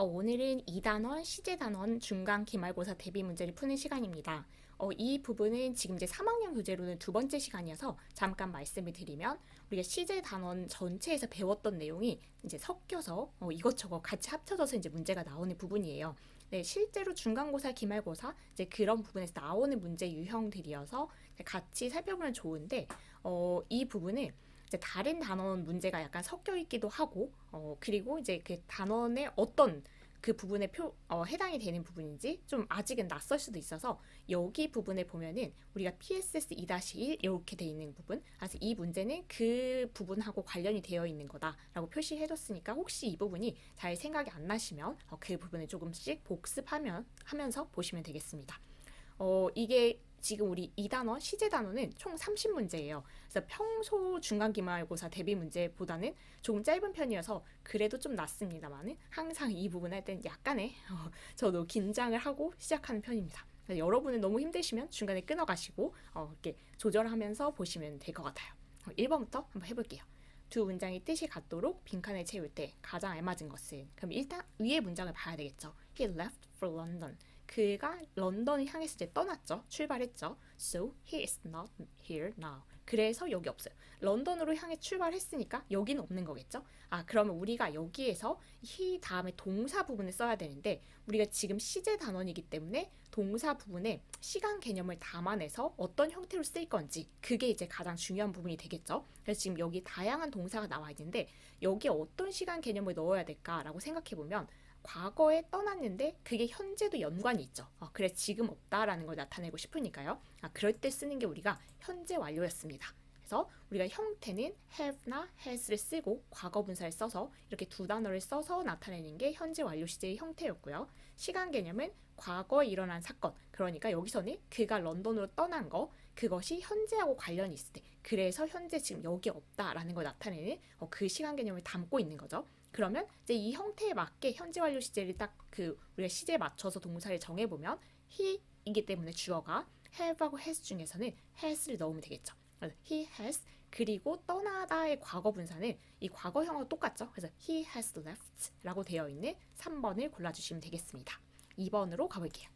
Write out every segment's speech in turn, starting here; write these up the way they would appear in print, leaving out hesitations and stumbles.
오늘은 2단원, 시제단원 중간 기말고사 대비 문제를 푸는 시간입니다. 이 부분은 지금 이제 3학년 교재로는 두 번째 시간이어서 잠깐 말씀을 드리면 우리가 시제단원 전체에서 배웠던 내용이 이제 섞여서 이것저것 같이 합쳐져서 이제 문제가 나오는 부분이에요. 네, 실제로 중간고사, 기말고사 이제 그런 부분에서 나오는 문제 유형들이어서 같이 살펴보면 좋은데 이 부분은 이제 다른 단원 문제가 약간 섞여 있기도 하고 그리고 이제 그 단원의 어떤 그 부분에 해당이 되는 부분인지 좀 아직은 낯설 수도 있어서 여기 부분에 보면은 우리가 PSS 2-1 이렇게 돼 있는 부분, 그래서 이 문제는 그 부분하고 관련이 되어 있는 거다라고 표시해줬으니까 혹시 이 부분이 잘 생각이 안 나시면 그 부분을 조금씩 하면서 보시면 되겠습니다. 이게 지금 우리 2단원, 시제단원은 총 30문제예요. 그래서 평소 중간기말고사 대비 문제보다는 조금 짧은 편이어서 그래도 좀 낫습니다만은 항상 이 부분 할 땐 약간의 저도 긴장을 하고 시작하는 편입니다. 여러분은 너무 힘드시면 중간에 끊어가시고 이렇게 조절하면서 보시면 될 것 같아요. 1번부터 한번 해볼게요. 두 문장의 뜻이 같도록 빈칸을 채울 때 가장 알맞은 것은, 그럼 일단 위의 문장을 봐야 되겠죠. He left for London. 그가 런던을 향해서 이제 떠났죠. 출발했죠. So he is not here now. 그래서 여기 없어요. 런던으로 향해 출발했으니까 여기는 없는 거겠죠. 그러면 우리가 여기에서 he 다음에 동사 부분을 써야 되는데 우리가 지금 시제 단원이기 때문에 동사 부분에 시간 개념을 담아내서 어떤 형태로 쓸 건지 그게 이제 가장 중요한 부분이 되겠죠. 그래서 지금 여기 다양한 동사가 나와 있는데 여기에 어떤 시간 개념을 넣어야 될까라고 생각해 보면 과거에 떠났는데 그게 현재도 연관이 있죠. 그래서 지금 없다라는 걸 나타내고 싶으니까요. 그럴 때 쓰는 게 우리가 현재 완료였습니다. 그래서 우리가 형태는 have나 has를 쓰고 과거 분사를 써서 이렇게 두 단어를 써서 나타내는 게 현재 완료 시제의 형태였고요. 시간 개념은 과거에 일어난 사건, 그러니까 여기서는 그가 런던으로 떠난 거, 그것이 현재하고 관련이 있을 때, 그래서 현재 지금 여기 없다라는 걸 나타내는 그 시간 개념을 담고 있는 거죠. 그러면 이제 이 형태에 맞게 현재 완료 시제를 딱 우리가 시제에 맞춰서 동사를 정해보면 he이기 때문에 주어가 have하고 has 중에서는 has를 넣으면 되겠죠. he has 그리고 떠나다의 과거 분사는 이 과거형하고 똑같죠. 그래서 he has left 라고 되어 있는 3번을 골라주시면 되겠습니다. 2번으로 가볼게요.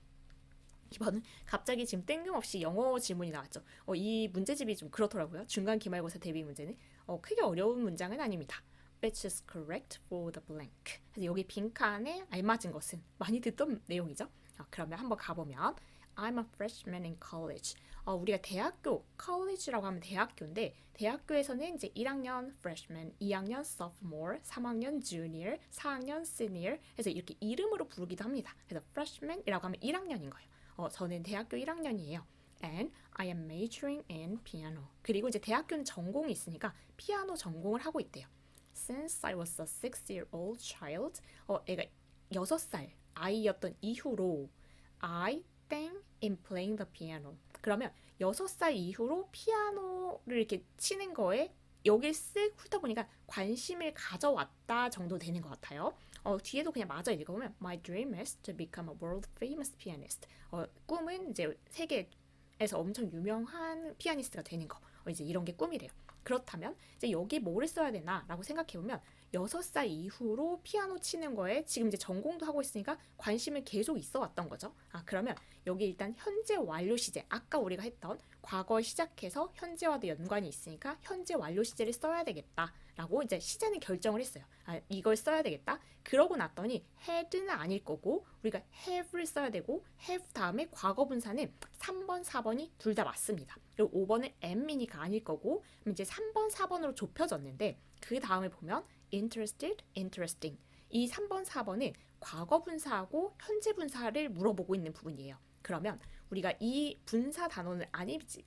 2번은 갑자기 지금 뜬금없이 영어 질문이 나왔죠. 이 문제집이 좀 그렇더라고요. 중간 기말고사 대비 문제는 크게 어려운 문장은 아닙니다. Which is correct for the blank. 그래서 여기 빈칸에 알맞은 것은 많이 듣던 내용이죠. 그러면 한번 가보면 I'm a freshman in college. 우리가 대학교, college라고 하면 대학교인데 대학교에서는 이제 1학년 freshman, 2학년 sophomore, 3학년 junior, 4학년 senior 해서 이렇게 이름으로 부르기도 합니다. 그래서 freshman이라고 하면 1학년인 거예요. 저는 대학교 1학년이에요. And I am majoring in piano. 그리고 이제 대학교는 전공이 있으니까 피아노 전공을 하고 있대요. Since I was a 6-year-old child, 애가 6살 아이였던 이후로 I think in playing the piano. 그러면 6살 이후로 피아노를 이렇게 치는 거에 여기를 쓱 훑어보니까 관심을 가져왔다 정도 되는 것 같아요. 뒤에도 그냥 마저 읽어보면 My dream is to become a world famous pianist. 꿈은 이제 세계에서 엄청 유명한 피아니스트가 되는 거. 이제 이런 게 꿈이래요. 그렇다면 이제 여기 뭐를 써야 되나라고 생각해보면 6살 이후로 피아노 치는 거에 지금 이제 전공도 하고 있으니까 관심을 계속 있어 왔던 거죠. 그러면 여기 일단 현재 완료 시제, 아까 우리가 했던 과거에 시작해서 현재와도 연관이 있으니까 현재 완료 시제를 써야 되겠다라고 이제 시제는 결정을 했어요. 이걸 써야 되겠다. 그러고 났더니 had는 아닐 거고 우리가 have를 써야 되고 have 다음에 과거 분사는 3번, 4번이 둘 다 맞습니다. 그리고 5번은 am이니까 아닐 거고 이제 3번, 4번으로 좁혀졌는데 그 다음에 보면 interested, interesting. 이 3번, 4번은 과거 분사하고 현재 분사를 물어보고 있는 부분이에요. 그러면 우리가 이 분사 단어는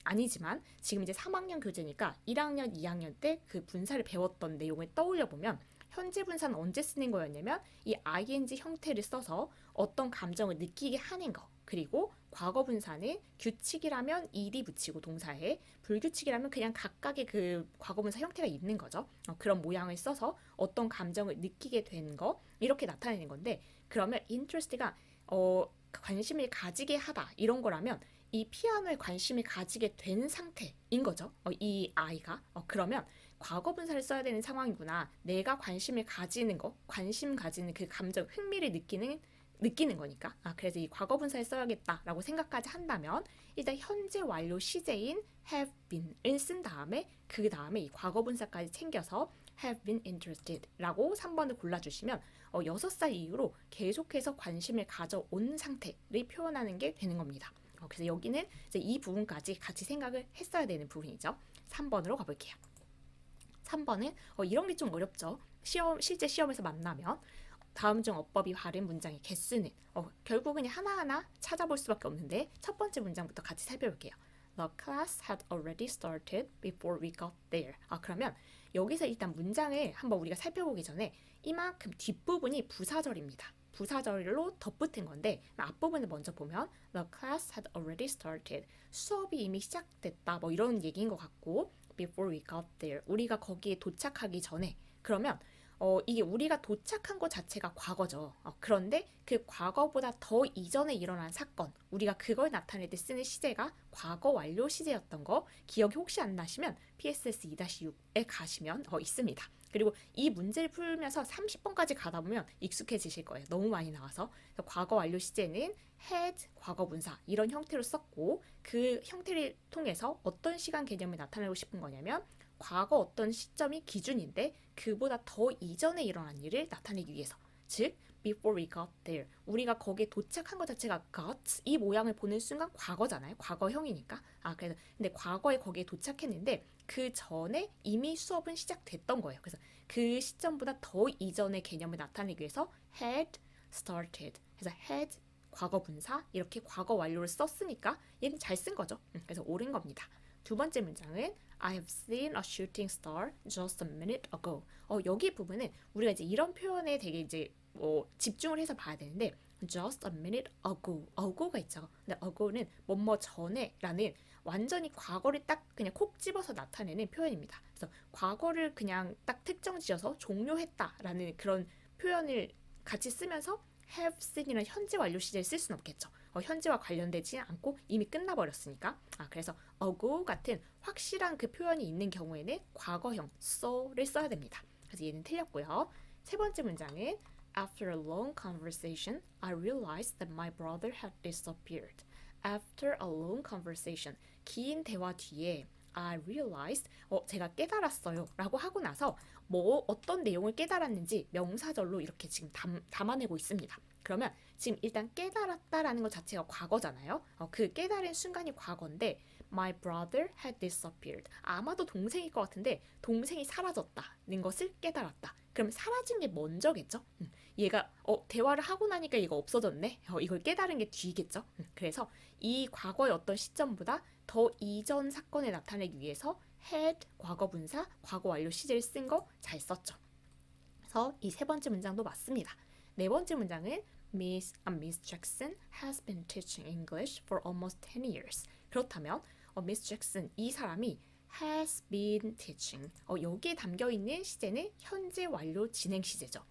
아니지만 지금 이제 3학년 교재니까 1학년, 2학년 때 그 분사를 배웠던 내용을 떠올려 보면 현재 분사는 언제 쓰는 거였냐면 이 ing 형태를 써서 어떤 감정을 느끼게 하는 거. 그리고 과거 분사는 규칙이라면 ed 붙이고 동사에, 불규칙이라면 그냥 각각의 그 과거 분사 형태가 있는 거죠. 그런 모양을 써서 어떤 감정을 느끼게 된 거 이렇게 나타내는 건데 그러면 interest가 관심을 가지게 하다 이런 거라면 이 피아노에 관심을 가지게 된 상태인 거죠. 이 아이가. 그러면 과거분사를 써야 되는 상황이구나. 내가 관심을 가지는 거, 관심 가지는 그 감정, 흥미를 느끼는 거니까. 그래서 이 과거분사를 써야겠다라고 생각까지 한다면 일단 현재 완료 시제인 have been을 쓴 다음에 그 다음에 이 과거분사까지 챙겨서 have been interested라고 3번을 골라주시면 6살 이후로 계속해서 관심을 가져온 상태를 표현하는 게 되는 겁니다. 그래서 여기는 이제 이 부분까지 같이 생각을 했어야 되는 부분이죠. 3번으로 가볼게요. 3번은 이런 게 좀 어렵죠. 실제 시험에서 만나면 다음 중 어법이 바른 문장의 개수는 결국 그냥 하나하나 찾아볼 수밖에 없는데 첫 번째 문장부터 같이 살펴볼게요. The class had already started before we got there. 그러면 여기서 일단 문장을 한번 우리가 살펴보기 전에 이만큼 뒷부분이 부사절입니다. 부사절로 덧붙은 건데 앞부분을 먼저 보면 The class had already started. 수업이 이미 시작됐다. 뭐 이런 얘기인 것 같고 before we got there. 우리가 거기에 도착하기 전에. 그러면 이게 우리가 도착한 것 자체가 과거죠. 그런데 그 과거보다 더 이전에 일어난 사건, 우리가 그걸 나타낼 때 쓰는 시제가 과거 완료 시제였던 거 기억이 혹시 안 나시면 PSS 2-6에 가시면 있습니다. 그리고 이 문제를 풀면서 30번까지 가다 보면 익숙해지실 거예요. 너무 많이 나와서. 그래서 과거 완료 시제는 had, 과거분사 이런 형태로 썼고 그 형태를 통해서 어떤 시간 개념을 나타내고 싶은 거냐면 과거 어떤 시점이 기준인데 그보다 더 이전에 일어난 일을 나타내기 위해서 즉 before we got there 우리가 거기에 도착한 것 자체가 got 이 모양을 보는 순간 과거잖아요. 과거형이니까 그래서 근데 과거에 거기에 도착했는데 그 전에 이미 수업은 시작됐던 거예요. 그래서 그 시점보다 더 이전의 개념을 나타내기 위해서 had started 그래서 had 과거 분사 이렇게 과거 완료를 썼으니까 얘는 잘 쓴 거죠. 그래서 옳은 겁니다. 두 번째 문장은 I have seen a shooting star just a minute ago. 여기 부분은 우리가 이제 이런 표현에 되게 이제 집중을 해서 봐야 되는데 just a minute ago가 있죠. 근데 ago는 뭐뭐 전에라는 완전히 과거를 딱 그냥 콕 집어서 나타내는 표현입니다. 그래서 과거를 그냥 딱 특정 지어서 종료했다라는 그런 표현을 같이 쓰면서 have seen이라는 현재 완료 시제를 쓸 수는 없겠죠. 현재와 관련되지 않고 이미 끝나버렸으니까. 그래서 ago 같은 확실한 그 표현이 있는 경우에는 과거형 so를 써야 됩니다. 그래서 얘는 틀렸고요. 세 번째 문장은 After a long conversation, I realized that my brother had disappeared. After a long conversation, 긴 대화 뒤에 I realized, 제가 깨달았어요 라고 하고 나서 어떤 내용을 깨달았는지 명사절로 이렇게 지금 담아내고 있습니다. 그러면 지금 일단 깨달았다라는 것 자체가 과거잖아요. 그 깨달은 순간이 과거인데 My brother had disappeared. 아마도 동생일 것 같은데 동생이 사라졌다는 것을 깨달았다. 그럼 사라진 게 먼저겠죠? 얘가 대화를 하고 나니까 얘가 없어졌네. 이걸 깨달은 게 뒤겠죠? 그래서 이 과거의 어떤 시점보다 더 이전 사건을 나타내기 위해서 had 과거 분사, 과거 완료 시제를 쓴 거 잘 썼죠. 그래서 이 세 번째 문장도 맞습니다. 네 번째 문장은 Miss Jackson has been teaching English for almost 10 years. 그렇다면 Miss Jackson 이 사람이 has been teaching. 여기에 담겨 있는 시제는 현재 완료 진행 시제죠.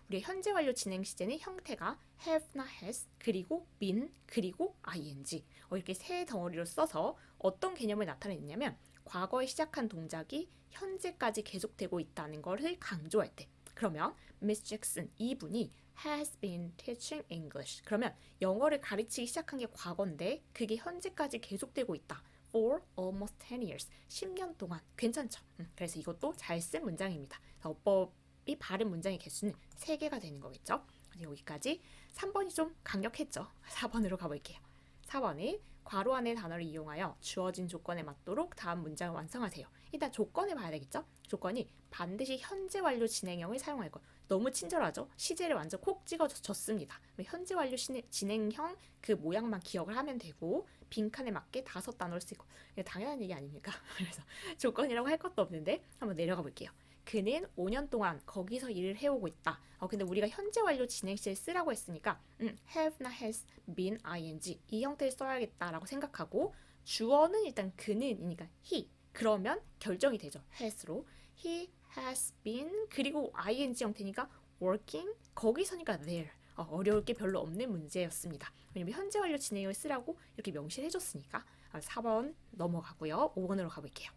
우리 현재 완료 진행 시제는 형태가 have나 has 그리고 been 그리고 ing 이렇게 세 덩어리로 써서 어떤 개념을 나타내느냐면 과거에 시작한 동작이 현재까지 계속되고 있다는 것을 강조할 때 그러면 Miss Jackson 이분이 has been teaching English 그러면 영어를 가르치기 시작한 게 과거인데 그게 현재까지 계속되고 있다. for almost 10 years 10년 동안 괜찮죠? 그래서 이것도 잘 쓴 문장입니다. 어법이 바른 문장의 개수는 3개가 되는 거겠죠? 여기까지 3번이 좀 강력했죠? 4번으로 가볼게요. 4번은 괄호 안의 단어를 이용하여 주어진 조건에 맞도록 다음 문장을 완성하세요. 일단 조건을 봐야 되겠죠? 조건이 반드시 현재 완료 진행형을 사용할 것. 너무 친절하죠? 시제를 완전 콕 찍어줬습니다. 현재 완료 진행형 그 모양만 기억을 하면 되고 빈칸에 맞게 5단어를 쓰고 당연한 얘기 아닙니까? 그래서 조건이라고 할 것도 없는데 한번 내려가 볼게요. 그는 5년 동안 거기서 일을 해오고 있다. 근데 우리가 현재 완료 진행 시를 쓰라고 했으니까 have나 has been ing 이 형태를 써야겠다라고 생각하고 주어는 일단 그는이니까 he 그러면 결정이 되죠. has로 he has been 그리고 ing 형태니까 working 거기서니까 there 어려울 게 별로 없는 문제였습니다. 왜냐면 현재 완료 진행을 쓰라고 이렇게 명시를 해줬으니까 4번 넘어가고요. 5번으로 가볼게요.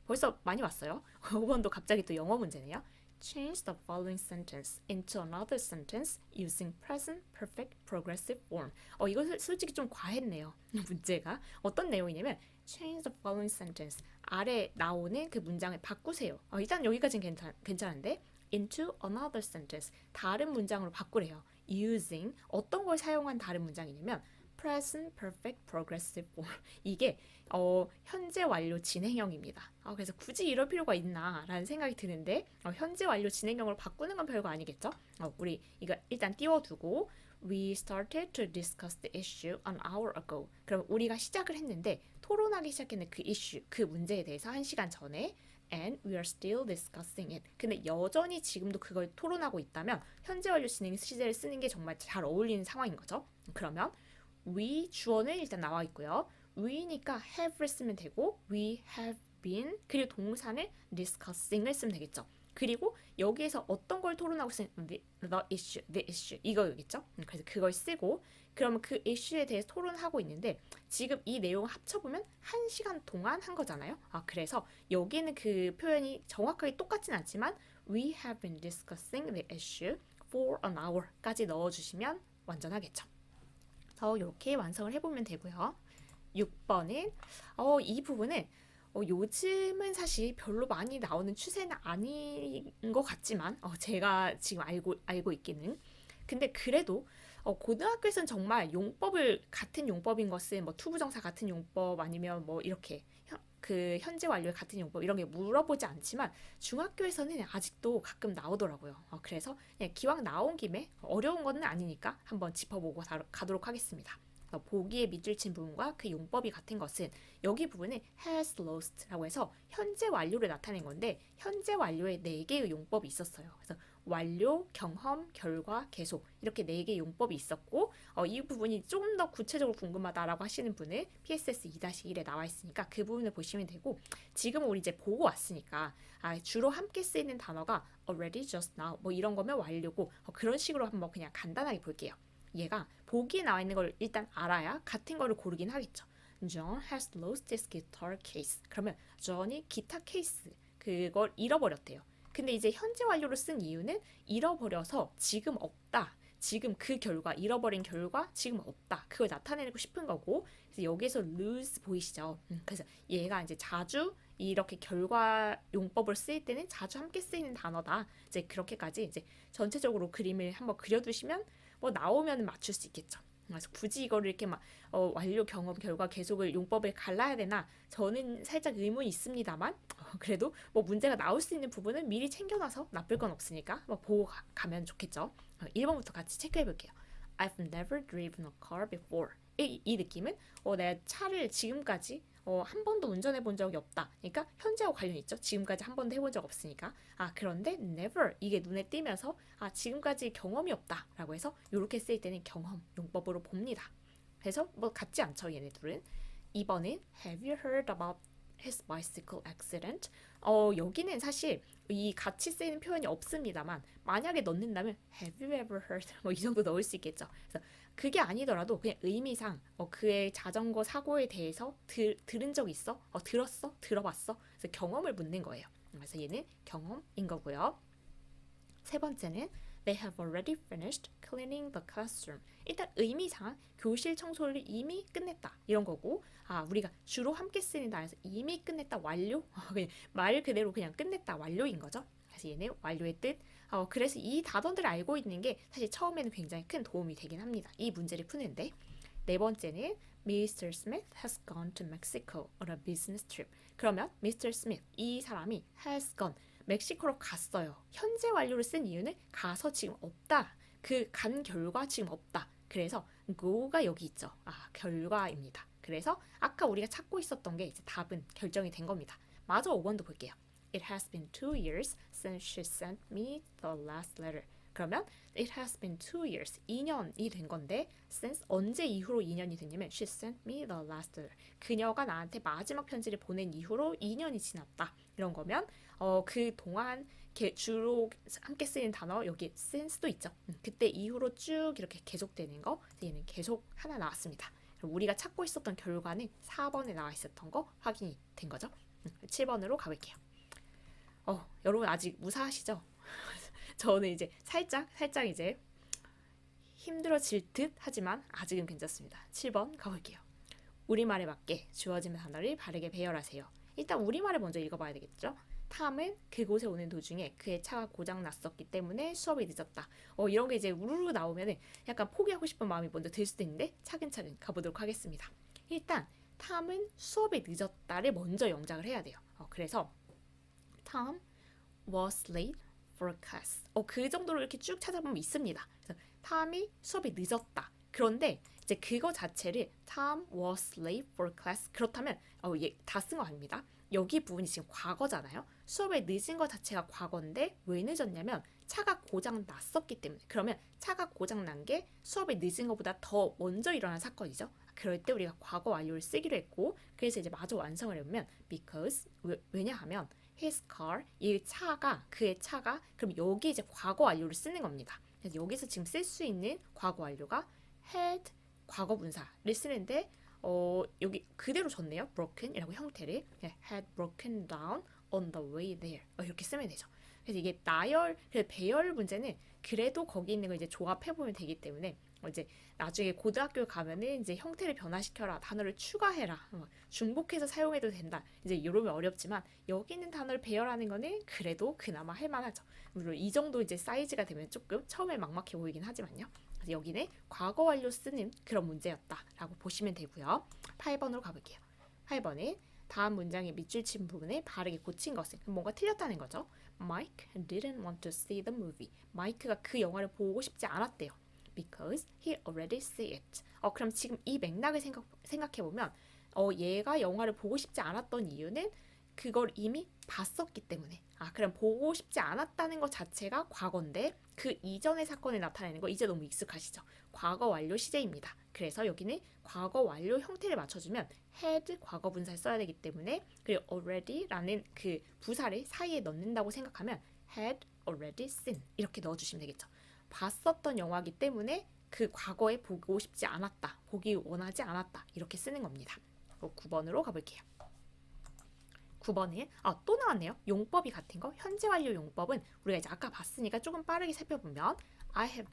벌써 많이 왔어요. 5번도 갑자기 또 영어 문제네요. Change the following sentence into another sentence using present perfect progressive form. 이거 솔직히 좀 과했네요. 문제가 어떤 내용이냐면 change the following sentence 아래 나오는 그 문장을 바꾸세요. 일단 여기까지는 괜찮은데 into another sentence 다른 문장으로 바꾸래요. using 어떤 걸 사용한 다른 문장이냐면 present perfect progressive form 이게 현재 완료 진행형입니다. 그래서 굳이 이럴 필요가 있나라는 생각이 드는데 현재 완료 진행형으로 바꾸는 건 별거 아니겠죠? 우리 이거 일단 띄워두고 We started to discuss the issue an hour ago. 그럼 우리가 시작을 했는데 토론하기 시작했는 그 이슈, 그 문제에 대해서 1시간 전에 And we are still discussing it. 근데 여전히 지금도 그걸 토론하고 있다면 현재 완료 진행 시제를 쓰는 게 정말 잘 어울리는 상황인 거죠. 그러면 we 주어는 일단 나와 있고요. we니까 have를 쓰면 되고 we have been 그리고 동사는 discussing을 쓰면 되겠죠. 그리고 여기에서 어떤 걸 토론하고 있으면 the issue 이거겠죠. 그래서 그걸 쓰고 그러면 그 issue에 대해서 토론하고 있는데 지금 이 내용을 합쳐보면 1시간 동안 한 거잖아요. 그래서 여기는 그 표현이 정확하게 똑같진 않지만 we have been discussing the issue for an hour까지 넣어주시면 완전하겠죠. 이렇게 완성을 해보면 되고요. 6번은 이 부분은 요즘은 사실 별로 많이 나오는 추세는 아닌 것 같지만 제가 지금 알고 있기는 근데 그래도 고등학교에서는 정말 용법을 같은 용법인 것은 뭐 투부정사 같은 용법 아니면 뭐 이렇게 그 현재 완료의 같은 용법 이런 게 물어보지 않지만 중학교에서는 아직도 가끔 나오더라고요. 그래서 그냥 기왕 나온 김에 어려운 거는 아니니까 한번 짚어보고 가도록 하겠습니다. 보기에 밑줄 친 부분과 그 용법이 같은 것은 여기 부분은 has lost라고 해서 현재 완료를 나타낸 건데 현재 완료에 4개의 용법이 있었어요. 그래서 완료, 경험, 결과, 계속 이렇게 4개의 용법이 있었고 이 부분이 조금 더 구체적으로 궁금하다라고 하시는 분은 PSS 2-1에 나와 있으니까 그 부분을 보시면 되고 지금 우리 이제 보고 왔으니까 주로 함께 쓰이는 단어가 already, just now 뭐 이런 거면 완료고 그런 식으로 한번 그냥 간단하게 볼게요. 얘가 보기에 나와 있는 걸 일단 알아야 같은 거를 고르긴 하겠죠. John has lost his guitar case. 그러면 John이 기타 케이스 그걸 잃어버렸대요. 근데 이제 현재 완료로 쓴 이유는 잃어버려서 지금 없다. 지금 그 결과, 잃어버린 결과 지금 없다. 그걸 나타내고 싶은 거고 그래서 여기서 lose 보이시죠? 그래서 얘가 이제 자주 이렇게 결과 용법을 쓰일 때는 자주 함께 쓰이는 단어다. 이제 그렇게까지 이제 전체적으로 그림을 한번 그려두시면 뭐 나오면 맞출 수 있겠죠. 그래서 굳이 이거를 이렇게 막 완료, 경험, 결과, 계속을 용법을 갈라야 되나 저는 살짝 의문이 있습니다만 그래도 뭐 문제가 나올 수 있는 부분은 미리 챙겨놔서 나쁠 건 없으니까 뭐 보고 가면 좋겠죠. 1번부터 같이 체크해 볼게요. I've never driven a car before. 이 느낌은 내가 차를 지금까지 한 번도 운전해 본 적이 없다. 그러니까 현재와 관련이 있죠. 지금까지 한 번도 해본 적 없으니까. 그런데 never 이게 눈에 띄면서 지금까지 경험이 없다라고 해서 이렇게 쓰일 때는 경험 용법으로 봅니다. 그래서 뭐 같지 않죠 얘네 둘은. 2번은 Have you heard about his bicycle accident? 여기는 사실 이 같이 쓰이는 표현이 없습니다만 만약에 넣는다면 Have you ever heard? 뭐 이 정도 넣을 수 있겠죠. 그래서 그게 아니더라도 그냥 의미상 그의 자전거 사고에 대해서 들은 적 있어? 들었어? 들어봤어? 그래서 경험을 묻는 거예요. 그래서 얘는 경험인 거고요. 3번째는 They have already finished cleaning the classroom. 일단 의미상 교실 청소를 이미 끝냈다 이런 거고 우리가 주로 함께 쓰는 단어에서 이미 끝냈다 완료 그냥 말 그대로 그냥 끝냈다 완료인 거죠. 그래서 얘는 완료의 뜻. 그래서 이 단어들을 알고 있는 게 사실 처음에는 굉장히 큰 도움이 되긴 합니다. 이 문제를 푸는데. 4번째는 Mr. Smith has gone to Mexico on a business trip. 그러면 Mr. Smith 이 사람이 has gone 멕시코로 갔어요. 현재 완료를 쓴 이유는 가서 지금 없다. 그 간 결과 지금 없다. 그래서 go가 여기 있죠. 결과입니다. 그래서 아까 우리가 찾고 있었던 게 이제 답은 결정이 된 겁니다. 마저 5번도 볼게요. It has been 2 years since she sent me the last letter. 그러면 it has been 2 years, 2년이 된 건데 since 언제 이후로 2년이 됐냐면 she sent me the last letter. 그녀가 나한테 마지막 편지를 보낸 이후로 2년이 지났다. 이런 거면 그 동안 주로 함께 쓰이는 단어 여기 since도 있죠. 그때 이후로 쭉 이렇게 계속되는 거. 얘는 계속 하나 나왔습니다. 우리가 찾고 있었던 결과는 4번에 나와 있었던 거 확인이 된 거죠. 7번으로 가볼게요. 여러분 아직 무사하시죠? 저는 이제 살짝 이제 힘들어질 듯 하지만 아직은 괜찮습니다. 7번 가볼게요. 우리말에 맞게 주어진 단어를 바르게 배열하세요. 일단 우리말을 먼저 읽어봐야 되겠죠? 탐은 그곳에 오는 도중에 그의 차가 고장 났었기 때문에 수업이 늦었다. 이런 게 이제 우르르 나오면 약간 포기하고 싶은 마음이 먼저 들 수도 있는데 차근차근 가보도록 하겠습니다. 일단 탐은 수업이 늦었다를 먼저 영작을 해야 돼요. 그래서 Tom was late for class. 그 정도로 이렇게 쭉 찾아보면 있습니다. 그래서 탐이 수업이 늦었다. 그런데 이제 그거 자체를 Tom was late for class. 그렇다면 다 쓴 거 아닙니다. 여기 부분이 지금 과거잖아요. 수업에 늦은 것 자체가 과거인데 왜 늦었냐면 차가 고장 났었기 때문에. 그러면 차가 고장 난 게 수업에 늦은 것보다 더 먼저 일어난 사건이죠. 그럴 때 우리가 과거 완료를 쓰기로 했고, 그래서 이제 마저 완성을 해보면 because 왜냐하면 his car, 그의 차가 그럼 여기 이제 과거 완료를 쓰는 겁니다. 그래서 여기서 지금 쓸 수 있는 과거 완료가 had 과거 분사를 쓰는데 여기 그대로 줬네요. broken이라고 형태를 had broken down on the way there 이렇게 쓰면 되죠. 그래서 이게 배열 문제는 그래도 거기 있는 걸 이제 조합해 보면 되기 때문에 이제 나중에 고등학교 가면은 이제 형태를 변화시켜라, 단어를 추가해라, 중복해서 사용해도 된다. 이제 이러면 어렵지만 여기 있는 단어를 배열하는 거는 그래도 그나마 할만하죠. 물론 이 정도 이제 사이즈가 되면 조금 처음에 막막해 보이긴 하지만요. 그래서 여기는 과거 완료 쓰는 그런 문제였다라고 보시면 되고요. 8번으로 가볼게요. 8번은 다음 문장의 밑줄 친 부분을 바르게 고친 것은 뭔가 틀렸다는 거죠. Mike didn't want to see the movie. 마이크가 그 영화를 보고 싶지 않았대요. Because he already see it. 그럼 지금 이 맥락을 생각해보면 얘가 영화를 보고 싶지 않았던 이유는 그걸 이미 봤었기 때문에. 그럼 보고 싶지 않았다는 것 자체가 과거인데 그 이전의 사건을 나타내는 거 이제 너무 익숙하시죠? 과거 완료 시제입니다. 그래서 여기는 과거 완료 형태를 맞춰주면 had 과거 분사를 써야 되기 때문에 그리고 already라는 그 부사를 사이에 넣는다고 생각하면 had already seen 이렇게 넣어주시면 되겠죠. 봤었던 영화이기 때문에 그 과거에 보고 싶지 않았다, 보기 원하지 않았다 이렇게 쓰는 겁니다. 9번으로 가볼게요. 9번에 또 나왔네요. 용법이 같은 거. 현재 완료 용법은 우리가 이제 아까 봤으니까 조금 빠르게 살펴보면 I have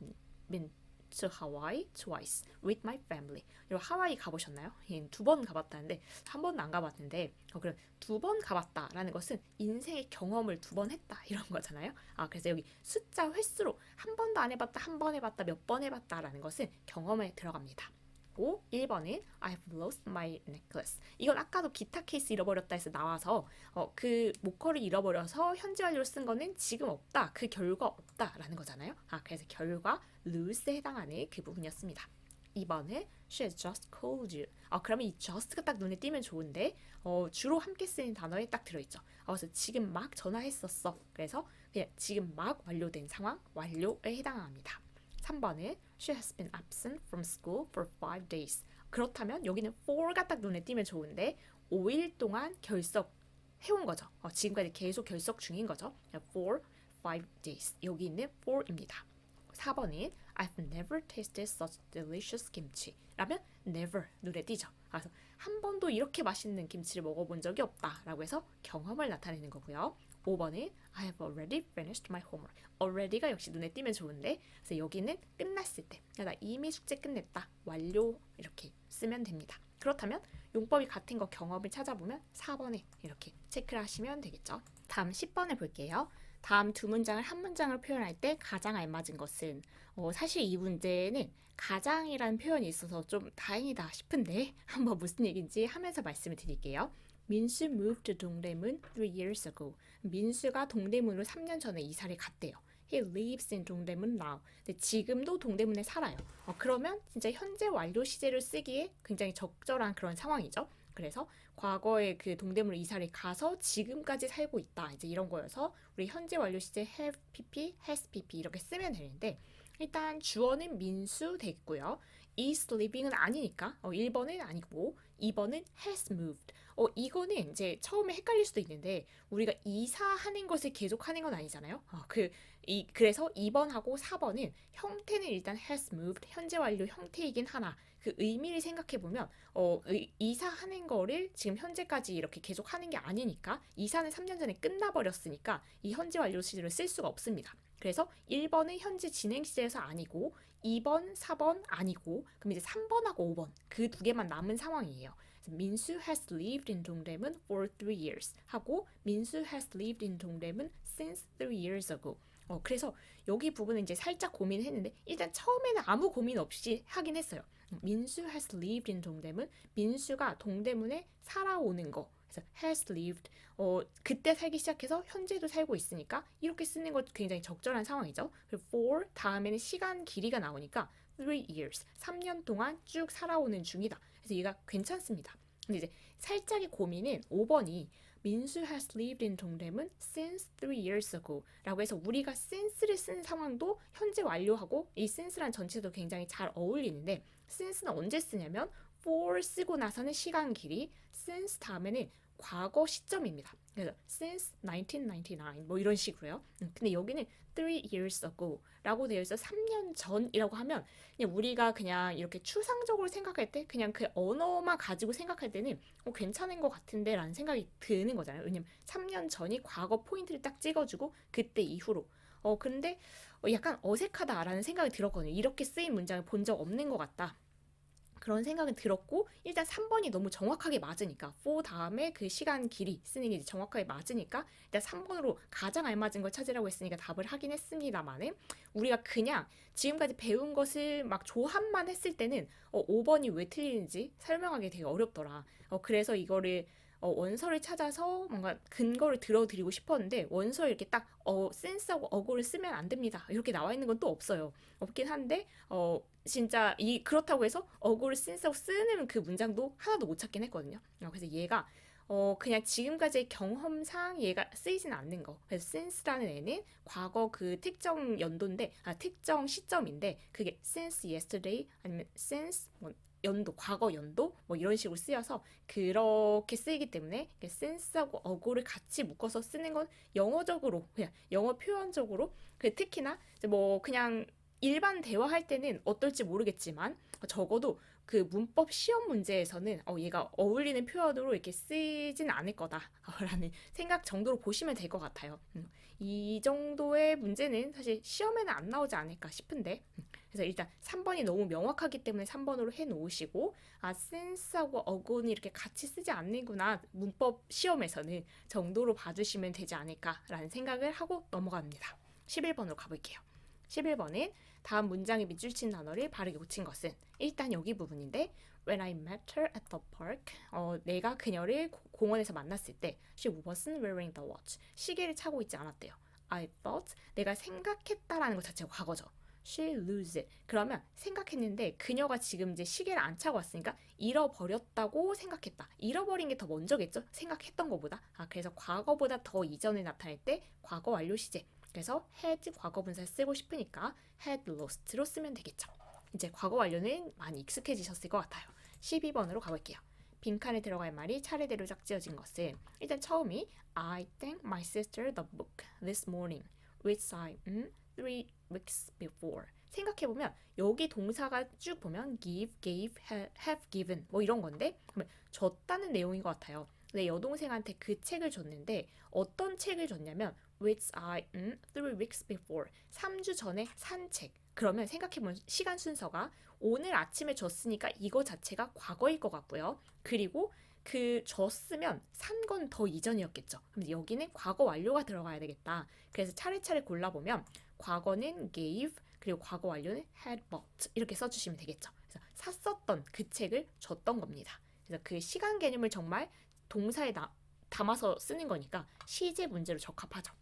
been to Hawaii twice with my family. 여러분 하와이 가보셨나요? 2번 가봤다는데 한 번도 안 가봤는데 그럼 2번 가봤다라는 것은 인생의 경험을 2번 했다 이런 거잖아요. 그래서 여기 숫자 횟수로 한 번도 안 해봤다, 한 번 해봤다, 몇 번 해봤다라는 것은 경험에 들어갑니다. 1번은 I've lost my necklace. 이건 아까도 기타 케이스 잃어버렸다 해서 나와서 그 목걸이 잃어버려서 현재 완료를 쓴 거는 지금 없다, 그 결과 없다라는 거잖아요. 그래서 결과 lose에 해당하는 그 부분이었습니다. 2번은 She has just called you. 그러면 이 just가 딱 눈에 띄면 좋은데 주로 함께 쓰는 단어에 딱 들어있죠. 그래서 지금 막 전화했었어. 그래서 그냥 지금 막 완료된 상황, 완료에 해당합니다. 3번은 She has been absent from school for 5 days. 그렇다면 여기는 for가 딱 눈에 띄면 좋은데 5일 동안 결석해온 거죠. 지금까지 계속 결석 중인 거죠. For 5 days. 여기 있는 for입니다. 4번은 I've never tasted such delicious kimchi. 라면 never 눈에 띄죠. 그래서 한 번도 이렇게 맛있는 김치를 먹어본 적이 없다라고 해서 경험을 나타내는 거고요. 5번은 I have already finished my homework. already가 역시 눈에 띄면 좋은데 그래서 여기는 끝났을 때 나 이미 숙제 끝냈다. 완료 이렇게 쓰면 됩니다. 그렇다면 용법이 같은 거 경험을 찾아보면 4번에 이렇게 체크를 하시면 되겠죠. 다음 10번을 볼게요. 다음 두 문장을 한 문장으로 표현할 때 가장 알맞은 것은 사실 이 문제는 가장이라는 표현이 있어서 좀 다행이다 싶은데 한번 무슨 얘기인지 하면서 말씀을 드릴게요. 민수 moved to 동대문 3 years ago. 민수가 동대문으로 3년 전에 이사를 갔대요. He lives in 동대문 now. 근데 지금도 동대문에 살아요. 그러면 진짜 현재 완료 시제를 쓰기에 굉장히 적절한 그런 상황이죠. 그래서 과거에 그 동대문으로 이사를 가서 지금까지 살고 있다. 이제 이런 거여서 우리 현재 완료 시제 have pp, has pp 이렇게 쓰면 되는데 일단 주어는 민수 됐고요. is living은 아니니까 1번은 아니고 2번은 has moved. 이거는 이제 처음에 헷갈릴 수도 있는데 우리가 이사하는 것을 계속하는 건 아니잖아요. 그래서 2번하고 4번은 형태는 일단 has moved 현재 완료 형태이긴 하나 그 의미를 생각해 보면 이사하는 거를 지금 현재까지 이렇게 계속 하는 게 아니니까 이사는 3년 전에 끝나버렸으니까 이 현재 완료 시제를 쓸 수가 없습니다. 그래서 1번은 현재 진행 시제에서 아니고 2번, 4번 아니고 그럼 이제 3번하고 5번 그 두 개만 남은 상황이에요. 민수 has lived in 동대문 for 3 years 하고 민수 has lived in 동대문 since 3 years ago. 그래서 여기 부분은 이제 살짝 고민을 했는데 일단 처음에는 아무 고민 없이 하긴 했어요. 민수 has lived in 동대문 민수가 동대문에 살아오는 거 그래서 has lived 그때 살기 시작해서 현재도 살고 있으니까 이렇게 쓰는 것 굉장히 적절한 상황이죠. 그리고 for 다음에는 시간 길이가 나오니까 3 years 3년 동안 쭉 살아오는 중이다. 그래서 얘가 괜찮습니다. 근데 이제 살짝의 고민은 5번이 민수 has lived in 동대문 since 3 years ago 라고 해서 우리가 since를 쓴 상황도 현재 완료하고 이 since란 전체도 굉장히 잘 어울리는데 since는 언제 쓰냐면 for 쓰고 나서는 시간 길이 since 다음에는 과거 시점입니다. 그래서 since 1999 뭐 이런 식으로요. 근데 여기는 3 years ago 라고 되어 있어 3년 전이라고 하면 그냥 우리가 그냥 이렇게 추상적으로 생각할 때 그냥 그 언어만 가지고 생각할 때는 괜찮은 것 같은데 라는 생각이 드는 거잖아요. 왜냐면 3년 전이 과거 포인트를 딱 찍어주고 그때 이후로 근데 약간 어색하다라는 생각이 들었거든요. 이렇게 쓰인 문장을 본 적 없는 것 같다. 그런 생각은 들었고 일단 3번이 너무 정확하게 맞으니까 for 다음에 그 시간 길이 쓰는 게 정확하게 맞으니까 일단 3번으로 가장 알맞은 걸 찾으라고 했으니까 답을 하긴 했습니다만은 우리가 그냥 지금까지 배운 것을 막 조합만 했을 때는 5번이 왜 틀리는지 설명하기 되게 어렵더라. 그래서 이거를 원서를 찾아서 뭔가 근거를 들어드리고 싶었는데 원서에 이렇게 딱 센스하고 어고를 쓰면 안 됩니다. 이렇게 나와 있는 건 또 없어요. 없긴 한데 진짜 그렇다고 해서 어고를 센스하고 쓰는 그 문장도 하나도 못 찾긴 했거든요. 그래서 얘가 그냥 지금까지의 경험상 얘가 쓰이진 않는 거. 그래서 since라는 애는 과거 그 특정 연도인데, 특정 시점인데, 그게 since yesterday 아니면 since 뭐 연도, 과거 연도 뭐 이런 식으로 쓰여서 그렇게 쓰이기 때문에 since하고 어고를 같이 묶어서 쓰는 건 영어적으로 그냥 영어 표현적으로 특히나 뭐 그냥 일반 대화할 때는 어떨지 모르겠지만 적어도 그 문법 시험 문제에서는 얘가 어울리는 표현으로 이렇게 쓰이진 않을 거다라는 생각 정도로 보시면 될 것 같아요. 이 정도의 문제는 사실 시험에는 안 나오지 않을까 싶은데 그래서 일단 3번이 너무 명확하기 때문에 3번으로 해놓으시고 since하고 어곤이 이렇게 같이 쓰지 않는구나 문법 시험에서는 정도로 봐주시면 되지 않을까라는 생각을 하고 넘어갑니다. 11번으로 가볼게요. 11번은 다음 문장의 밑줄 친 단어를 바르게 고친 것은 일단 여기 부분인데 When I met her at the park 내가 그녀를 공원에서 만났을 때 She wasn't wearing the watch 시계를 차고 있지 않았대요. I thought 내가 생각했다라는 것 자체가 과거죠. She lose it 그러면 생각했는데 그녀가 지금 이제 시계를 안 차고 왔으니까 잃어버렸다고 생각했다. 잃어버린 게 더 먼저겠죠? 생각했던 것보다. 그래서 과거보다 더 이전에 나타낼 때 과거 완료 시제 그래서 had 과거분사 쓰고 싶으니까 had lost로 쓰면 되겠죠. 이제 과거 완료는 많이 익숙해지셨을 것 같아요. 12번으로 가볼게요. 빈칸에 들어갈 말이 차례대로 짝지어진 것은 일단 처음이 I thanked my sister the book this morning which I 3 weeks before 생각해보면 여기 동사가 쭉 보면 give, gave, have given 뭐 이런 건데 줬다는 내용인 것 같아요. 내 여동생한테 그 책을 줬는데 어떤 책을 줬냐면 which I 3 weeks before 3주 전에 산 책. 그러면 생각해보면 시간 순서가 오늘 아침에 줬으니까 이거 자체가 과거일 것 같고요. 그리고 그 줬으면 산 건 더 이전이었겠죠. 그럼 여기는 과거 완료가 들어가야 되겠다. 그래서 차례차례 골라보면 과거는 gave 그리고 과거 완료는 had bought 이렇게 써주시면 되겠죠. 그래서 샀었던 그 책을 줬던 겁니다. 그래서 그 시간 개념을 정말 동사에 담아서 쓰는 거니까 시제 문제로 적합하죠.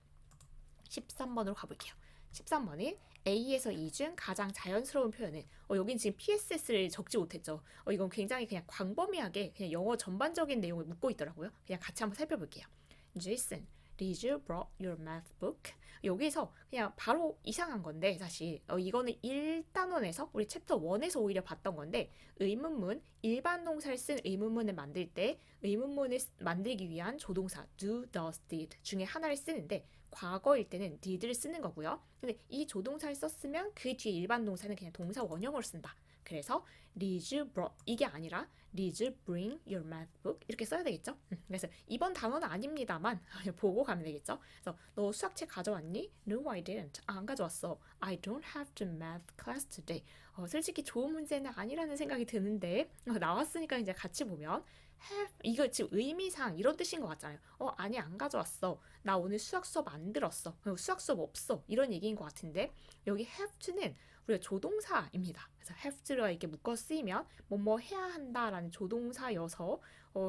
13번으로 가볼게요. 13번은 A에서 E 중 가장 자연스러운 표현은 여긴 지금 PSS를 적지 못했죠. 이건 굉장히 그냥 광범위하게 그냥 영어 전반적인 내용을 묻고 있더라고요. 그냥 같이 한번 살펴볼게요. Jason, Did you brought your math book? 여기서 그냥 바로 이상한 건데 사실 이거는 1단원에서 우리 챕터 1에서 오히려 봤던 건데 의문문, 일반 동사를 쓴 의문문을 만들 때 의문문을 만들기 위한 조동사 do, does, did 중에 하나를 쓰는데 과거일 때는 did를 쓰는 거고요. 근데 이 조동사를 썼으면 그 뒤에 일반 동사는 그냥 동사 원형으로 쓴다. 그래서 did you brought 이게 아니라 did you bring your math book 이렇게 써야 되겠죠? 그래서 이번 단어는 아닙니다만 보고 가면 되겠죠? 그래서 너 수학책 가져왔니? No, I didn't. 안 가져왔어. I don't have to math class today. 솔직히 좋은 문제는 아니라는 생각이 드는데 나왔으니까 이제 같이 보면 have 이거 지금 의미상 이런 뜻인 것 같잖아요. 아니 안 가져왔어. 나 오늘 수학 수업 안 들었어. 수학 수업 없어. 이런 얘기인 것 같은데 여기 have to는 우리가 조동사입니다. 그래서 have to가 이렇게 묶어 쓰이면 뭐뭐 해야 한다라는 조동사여서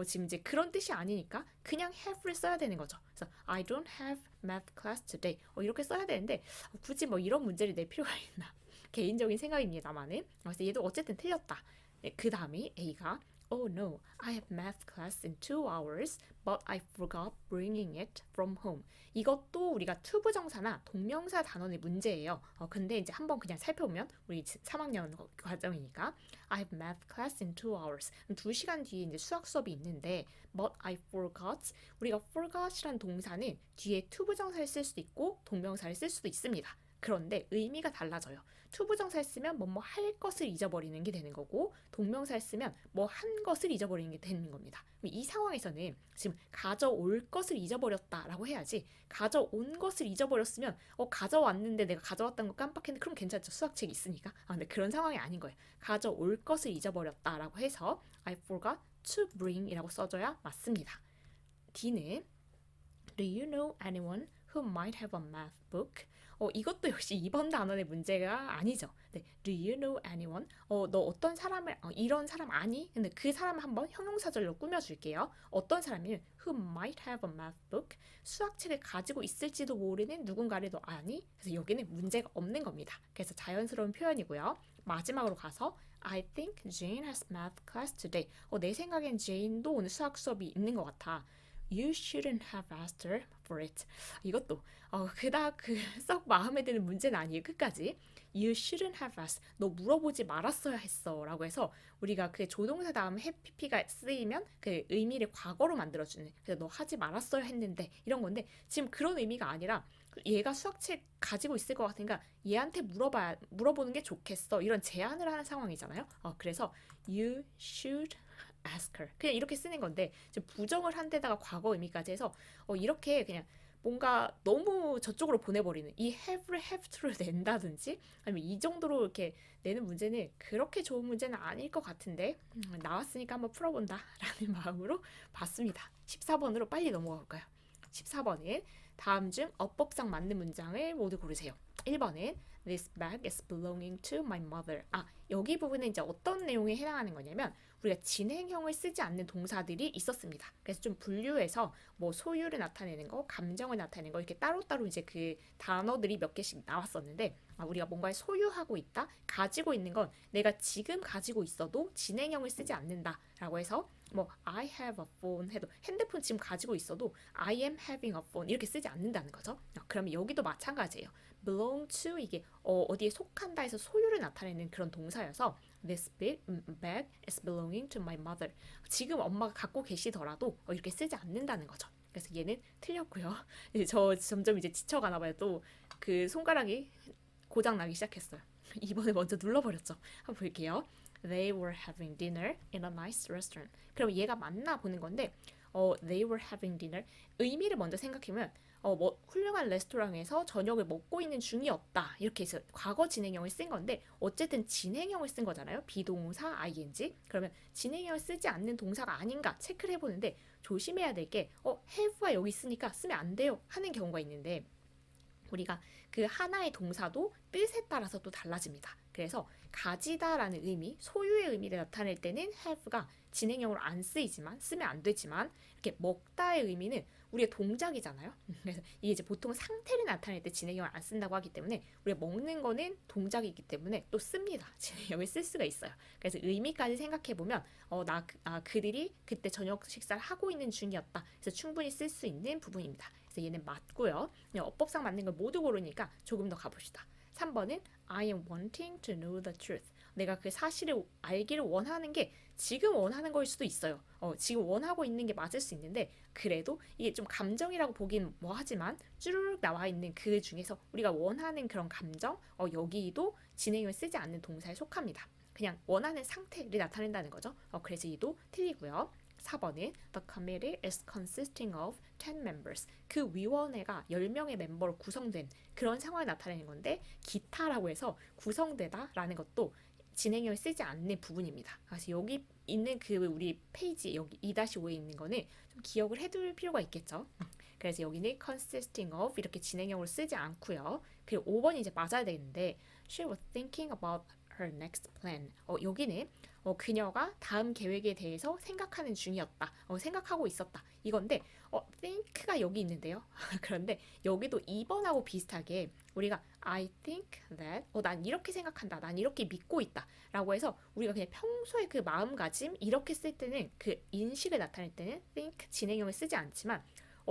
지금 이제 그런 뜻이 아니니까 그냥 have를 써야 되는 거죠. 그래서 I don't have math class today. 이렇게 써야 되는데 굳이 뭐 이런 문제를 낼 필요가 있나? 개인적인 생각입니다만은. 그래서 얘도 어쨌든 틀렸다. 네, 그 다음에 A가 Oh no, I have math class in 2 hours, but I forgot bringing it from home. 이것도 우리가 투부정사나 동명사 단원의 문제예요. 근데 이제 한번 그냥 살펴보면 우리 3학년 과정이니까 I have math class in 2 hours. 2시간 뒤에 이제 수학 수업이 있는데 but I forgot. 우리가 forgot이란 동사는 뒤에 투부정사를 쓸 수도 있고 동명사를 쓸 수도 있습니다. 그런데 의미가 달라져요. 투부정사를 쓰면 뭐뭐 할 것을 잊어버리는 게 되는 거고 동명사를 쓰면 뭐 한 것을 잊어버리는 게 되는 겁니다. 이 상황에서는 지금 가져올 것을 잊어버렸다라고 해야지 가져온 것을 잊어버렸으면 가져왔는데 내가 가져왔다는 거 깜빡했는데 그럼 괜찮죠. 수학책이 있으니까. 근데 그런 상황이 아닌 거예요. 가져올 것을 잊어버렸다라고 해서 I forgot to bring 이라고 써줘야 맞습니다. D는 Do you know anyone who might have a math book? 이것도 역시 이번 단원의 문제가 아니죠. 네, Do you know anyone? 너 어떤 사람을 이런 사람 아니? 근데 그 사람 한번 형용사절로 꾸며줄게요. 어떤 사람이면 who might have a math book? 수학책을 가지고 있을지도 모르는 누군가를 너 아니? 그래서 여기는 문제가 없는 겁니다. 그래서 자연스러운 표현이고요. 마지막으로 가서 I think Jane has math class today. 내 생각엔 제인도 오늘 수학 수업이 있는 것 같아. You shouldn't have asked her for it. 이것도 그닥 썩 마음에 드는 문제는 아니에요. 끝까지. You shouldn't have asked. 너 물어보지 말았어야 했어. 라고 해서 우리가 그 조동사 다음 have pp가 쓰이면 그 의미를 과거로 만들어주는. 그래서 너 하지 말았어야 했는데 이런 건데 지금 그런 의미가 아니라 얘가 수학책 가지고 있을 것 같으니까 얘한테 물어보는 게 좋겠어. 이런 제안을 하는 상황이잖아요. 그래서 you should ask her. 그냥 이렇게 쓰는 건데 지금 부정을 한 데다가 과거 의미까지 해서 이렇게 그냥 뭔가 너무 저쪽으로 보내버리는 이 have를 have to를 낸다든지 아니면 이 정도로 이렇게 내는 문제는 그렇게 좋은 문제는 아닐 것 같은데 나왔으니까 한번 풀어본다 라는 마음으로 봤습니다. 14번으로 빨리 넘어가 볼까요? 14번은 다음 중 어법상 맞는 문장을 모두 고르세요. 1번은 This bag is belonging to my mother. 여기 부분은 이제 어떤 내용에 해당하는 거냐면 우리가 진행형을 쓰지 않는 동사들이 있었습니다. 그래서 좀 분류해서 뭐 소유를 나타내는 거, 감정을 나타내는 거 이렇게 따로따로 이제 그 단어들이 몇 개씩 나왔었는데 우리가 뭔가를 소유하고 있다, 가지고 있는 건 내가 지금 가지고 있어도 진행형을 쓰지 않는다라고 해서 뭐 I have a phone 해도 핸드폰 지금 가지고 있어도 I am having a phone 이렇게 쓰지 않는다는 거죠. 그러면 여기도 마찬가지예요. belong to 이게 어디에 속한다 해서 소유를 나타내는 그런 동사여서 This bag is belonging to my mother. 지금 엄마가 갖고 계시더라도 이렇게 쓰지 않는다는 거죠. 그래서 얘는 틀렸고요. 저 점점 이제 지쳐가나 봐요. 또 그 손가락이 고장 나기 시작했어요. 이번에 먼저 눌러버렸죠. 한번 볼게요. They were having dinner in a nice restaurant. 그럼 얘가 맞나 보는 건데 they were having dinner 의미를 먼저 생각해보면 뭐 훌륭한 레스토랑에서 저녁을 먹고 있는 중이었다 이렇게 해서 과거 진행형을 쓴 건데 어쨌든 진행형을 쓴 거잖아요. 비동사 ing 그러면 진행형을 쓰지 않는 동사가 아닌가 체크를 해보는데 조심해야 될 게 have가 여기 있으니까 쓰면 안 돼요 하는 경우가 있는데 우리가 그 하나의 동사도 뜻에 따라서 또 달라집니다. 그래서 가지다라는 의미, 소유의 의미를 나타낼 때는 have가 진행형으로 안 쓰이지만 쓰면 안 되지만 이렇게 먹다의 의미는 우리가 동작이잖아요. 그래서 이게 이제 보통 상태를 나타낼 때 진행형을 안 쓴다고 하기 때문에 우리가 먹는 거는 동작이기 때문에 또 씁니다. 진행형을 쓸 수가 있어요. 그래서 의미까지 생각해 보면 그들이 그때 저녁 식사를 하고 있는 중이었다. 그래서 충분히 쓸 수 있는 부분입니다. 그래서 얘는 맞고요. 그냥 어법상 맞는 걸 모두 고르니까 조금 더 가봅시다. 3번은 I am wanting to know the truth. 내가 그 사실을 알기를 원하는 게 지금 원하는 거일 수도 있어요. 지금 원하고 있는 게 맞을 수 있는데 그래도 이게 좀 감정이라고 보긴 뭐하지만 쭈르륵 나와 있는 그 중에서 우리가 원하는 그런 감정, 여기도 진행을 쓰지 않는 동사에 속합니다. 그냥 원하는 상태를 나타낸다는 거죠. 그래서 이도 틀리고요. 4번은 The committee is consisting of 10 members. 그 위원회가 10명의 멤버로 구성된 그런 상황을 나타내는 건데 기타라고 해서 구성되다라는 것도 진행형을 쓰지 않는 부분입니다. 그래서 여기 있는 그 우리 페이지 여기 2-5에 있는 거는 좀 기억을 해둘 필요가 있겠죠. 그래서 여기는 consisting of 이렇게 진행형으로 쓰지 않고요. 그리고 5번이 이제 맞아야 되는데 She was thinking about her next plan. 여기는 그녀가 다음 계획에 대해서 생각하는 중이었다. 생각하고 있었다. 이건데 think가 여기 있는데요. 그런데 여기도 2번하고 비슷하게 우리가 I think that 난 이렇게 생각한다. 난 이렇게 믿고 있다. 라고 해서 우리가 그냥 평소에 그 마음가짐 이렇게 쓸 때는 그 인식을 나타낼 때는 think 진행형을 쓰지 않지만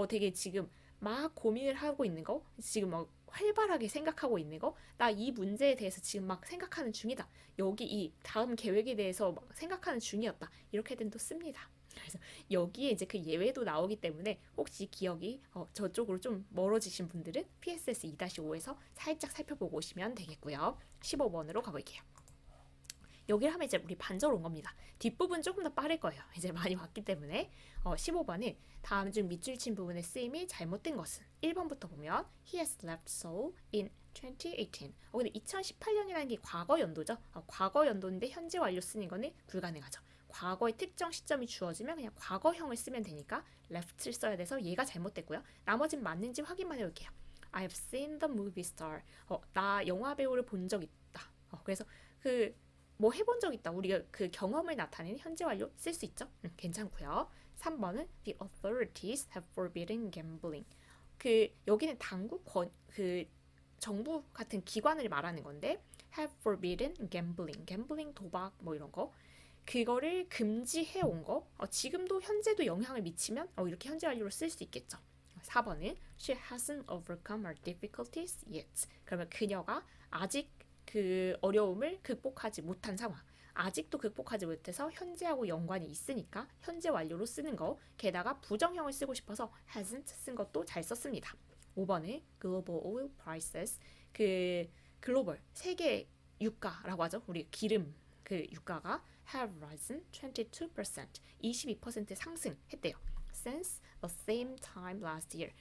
되게 지금 막 고민을 하고 있는 거 지금 막 활발하게 생각하고 있는 거, 나 이 문제에 대해서 지금 막 생각하는 중이다. 여기 이 다음 계획에 대해서 막 생각하는 중이었다. 이렇게든 또 씁니다. 그래서 여기에 이제 그 예외도 나오기 때문에 혹시 기억이 저쪽으로 좀 멀어지신 분들은 PSS 2-5에서 살짝 살펴보고 오시면 되겠고요. 15번으로 가볼게요. 여기를 하면 이제 우리 반절 온 겁니다. 뒷부분 조금 더 빠를 거예요. 이제 많이 왔기 때문에 15번은 다음 중 밑줄 친 부분의 쓰임이 잘못된 것은 1번부터 보면 He has left Seoul in 2018. 근데 2018년이라는 게 과거 연도죠. 과거 연도인데 현재 완료 쓰는 거는 불가능하죠. 과거의 특정 시점이 주어지면 그냥 과거형을 쓰면 되니까 left를 써야 돼서 얘가 잘못됐고요. 나머지는 맞는지 확인만 해볼게요. I have seen the movie star. 나 영화 배우를 본 적 있다. 그래서 뭐 해본 적 있다. 우리가 그 경험을 나타내는 현재 완료 쓸 수 있죠. 괜찮고요. 3번은 The authorities have forbidden gambling. 여기는 당국 정부 같은 기관을 말하는 건데 have forbidden gambling. gambling 도박 뭐 이런 거. 그거를 금지해 온 거. 지금도 현재도 영향을 미치면 이렇게 현재 완료로 쓸 수 있겠죠. 4번은 She hasn't overcome her difficulties yet. 그러면 그녀가 아직 그 어려움을 극복하지 못한 상황. 아직도 극복하지 못해서 현재하고 연관이 있으니까 현재 완료로 쓰는 거. 게다가 부정형을 쓰고 싶어서 hasn't 쓴 것도 잘 썼습니다. 5번은 global oil prices. 글로벌 세계 유가라고 하죠. 우리 기름 유가가 have risen 22%. 22% 상승했대요. Since the same time last year.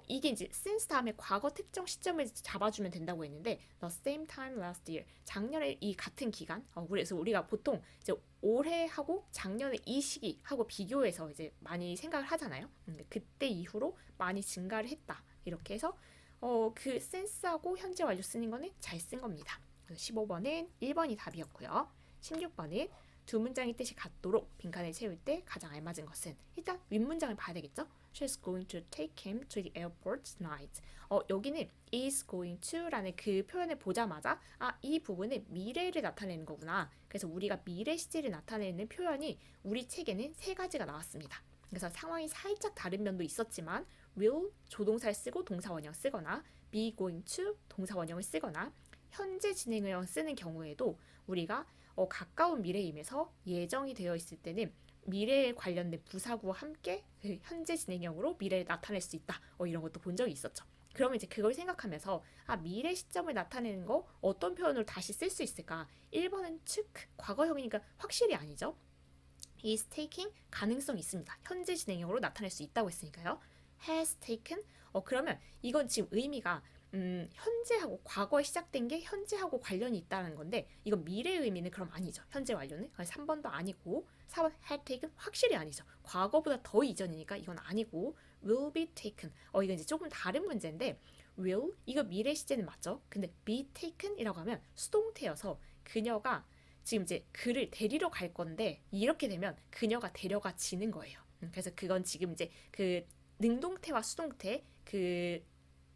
이게 이제 since 다음에 과거 특정 시점을 잡아주면 된다고 했는데 the same time last year 작년에 이 같은 기간 그래서 우리가 보통 이제 올해하고 작년에 이 시기하고 비교해서 이제 많이 생각을 하잖아요. 그때 이후로 많이 증가를 했다. 이렇게 해서 그 since하고 현재 완료 쓰는 거는 잘 쓴 겁니다. 15번은 1번이 답이었고요. 16번은 두 문장의 뜻이 같도록 빈칸을 채울 때 가장 알맞은 것은 일단 윗문장을 봐야 되겠죠. She's going to take him to the airport tonight. 여기는 is going to라는 그 표현을 보자마자 이 부분은 미래를 나타내는 거구나. 그래서 우리가 미래 시제를 나타내는 표현이 우리 책에는 3가지가 나왔습니다. 그래서 상황이 살짝 다른 면도 있었지만 will 조동사를 쓰고 동사 원형 쓰거나 be going to 동사 원형을 쓰거나 현재 진행형 쓰는 경우에도 우리가 가까운 미래임에서 예정이 되어 있을 때는 미래에 관련된 부사구와 함께 현재 진행형으로 미래를 나타낼 수 있다. 이런 것도 본 적이 있었죠. 그러면 이제 그걸 생각하면서 미래 시점을 나타내는 거 어떤 표현으로 다시 쓸 수 있을까? 1번은 took 과거형이니까 확실히 아니죠. is taking 가능성이 있습니다. 현재 진행형으로 나타낼 수 있다고 했으니까요. has taken 그러면 이건 지금 의미가 현재하고 과거에 시작된 게 현재하고 관련이 있다는 건데 이건 미래의 의미는 그럼 아니죠. 현재 완료는 3번도 아니고 4번 had taken 확실히 아니죠. 과거보다 더 이전이니까 이건 아니고 will be taken 이건 이제 조금 다른 문제인데 will 이거 미래 시제는 맞죠. 근데 be taken 이라고 하면 수동태여서 그녀가 지금 이제 그를 데리러 갈 건데 이렇게 되면 그녀가 데려가지는 거예요. 그래서 그건 지금 이제 그 능동태와 수동태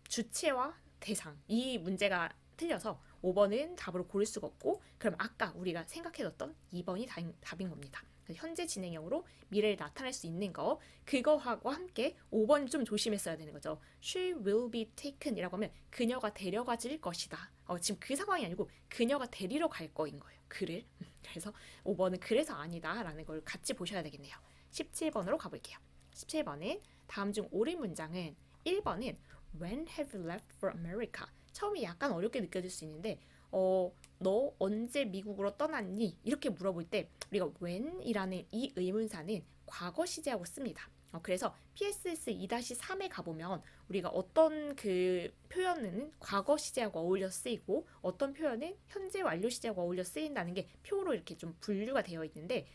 주체와 대상 이 문제가 틀려서 5번은 답으로 고를 수가 없고 그럼 아까 우리가 생각해뒀던 2번이 답인 겁니다. 현재 진행형으로 미래를 나타낼 수 있는 거 그거하고 함께 5번 좀 조심했어야 되는 거죠. She will be taken 이라고 하면 그녀가 데려가질 것이다. 지금 그 상황이 아니고 그녀가 데리러 갈 거인 거예요. 그를. 그래서 5번은 그래서 아니다 라는 걸 같이 보셔야 되겠네요. 17번으로 가볼게요. 17번은 다음 중 옳은 문장은 1번은 When have you left for America? 처음이 약간 어렵게 느껴질 수 있는데 너 언제 미국으로 떠났니? 이렇게 물어볼 때 우리가 when이라는 이 의문사는 과거 시제하고 씁니다. 그래서 PSS 2-3에 가보면 우리가 어떤 그 표현은 과거 시제하고 어울려 쓰이고 어떤 표현은 현재 완료 시제하고 어울려 쓰인다는 게 표로 이렇게 좀 분류가 되어 있는데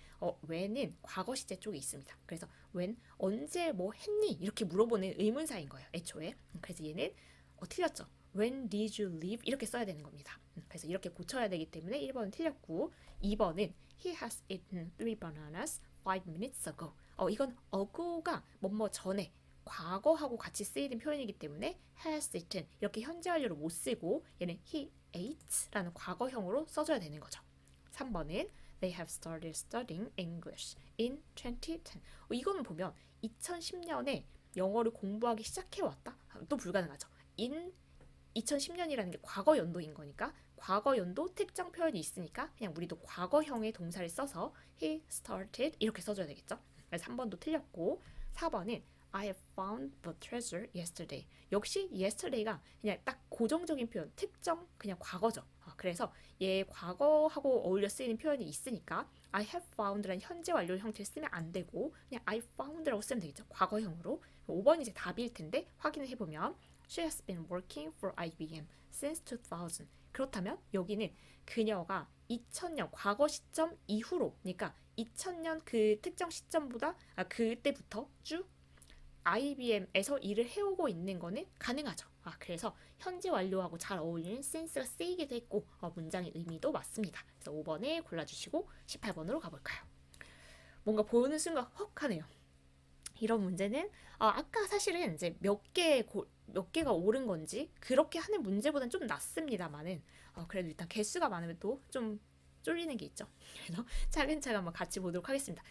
when은 과거 시제 쪽에 있습니다. 그래서 when 언제 뭐 했니? 이렇게 물어보는 의문사인 거예요. 애초에. 그래서 얘는 틀렸죠. When did you leave? 이렇게 써야 되는 겁니다. 그래서 이렇게 고쳐야 되기 때문에 1번은 틀렸고 2번은 He has eaten 3 bananas 5 minutes ago. 이건 ago가 뭐뭐 전에 과거하고 같이 쓰이는 표현이기 때문에 has eaten 이렇게 현재 완료로 못 쓰고 얘는 he ate라는 과거형으로 써줘야 되는 거죠. 3번은 They have started studying English in 2010. 이거는 보면 2010년에 영어를 공부하기 시작해왔다? 또 불가능하죠. in 2010년이라는 게 과거 연도인 거니까 과거 연도 특정 표현이 있으니까 그냥 우리도 과거형의 동사를 써서 he started 이렇게 써줘야 되겠죠. 그래서 3번도 틀렸고 4번은 I have found the treasure yesterday. 역시 yesterday가 그냥 딱 고정적인 표현, 특정 그냥 과거죠. 그래서 얘 과거하고 어울려 쓰이는 표현이 있으니까 I have found라는 현재 완료 형태를 쓰면 안 되고 그냥 I found라고 쓰면 되겠죠. 과거형으로. 5번이 이제 답일 텐데 확인을 해보면 She has been working for IBM since 2000. 그렇다면 여기는 그녀가 2000년 과거 시점 이후로 그러니까 2000년 그 특정 시점보다 그때부터 쭉 IBM에서 일을 해오고 있는 거는 가능하죠. 그래서 현재 완료하고 잘 어울리는 since가 쓰이기도 했고 문장의 의미도 맞습니다. 그래서 5번을 골라주시고 18번으로 가볼까요? 뭔가 보는 순간 헉 하네요. 이런 문제는 아까 사실은 이제 몇 개가 옳은 건지 그렇게 하는 문제보다는 좀 낫습니다만은 그래도 일단 개수가 많으면 또 좀 쫄리는 게 있죠. 그래서 차근차근 한번 같이 보도록 하겠습니다.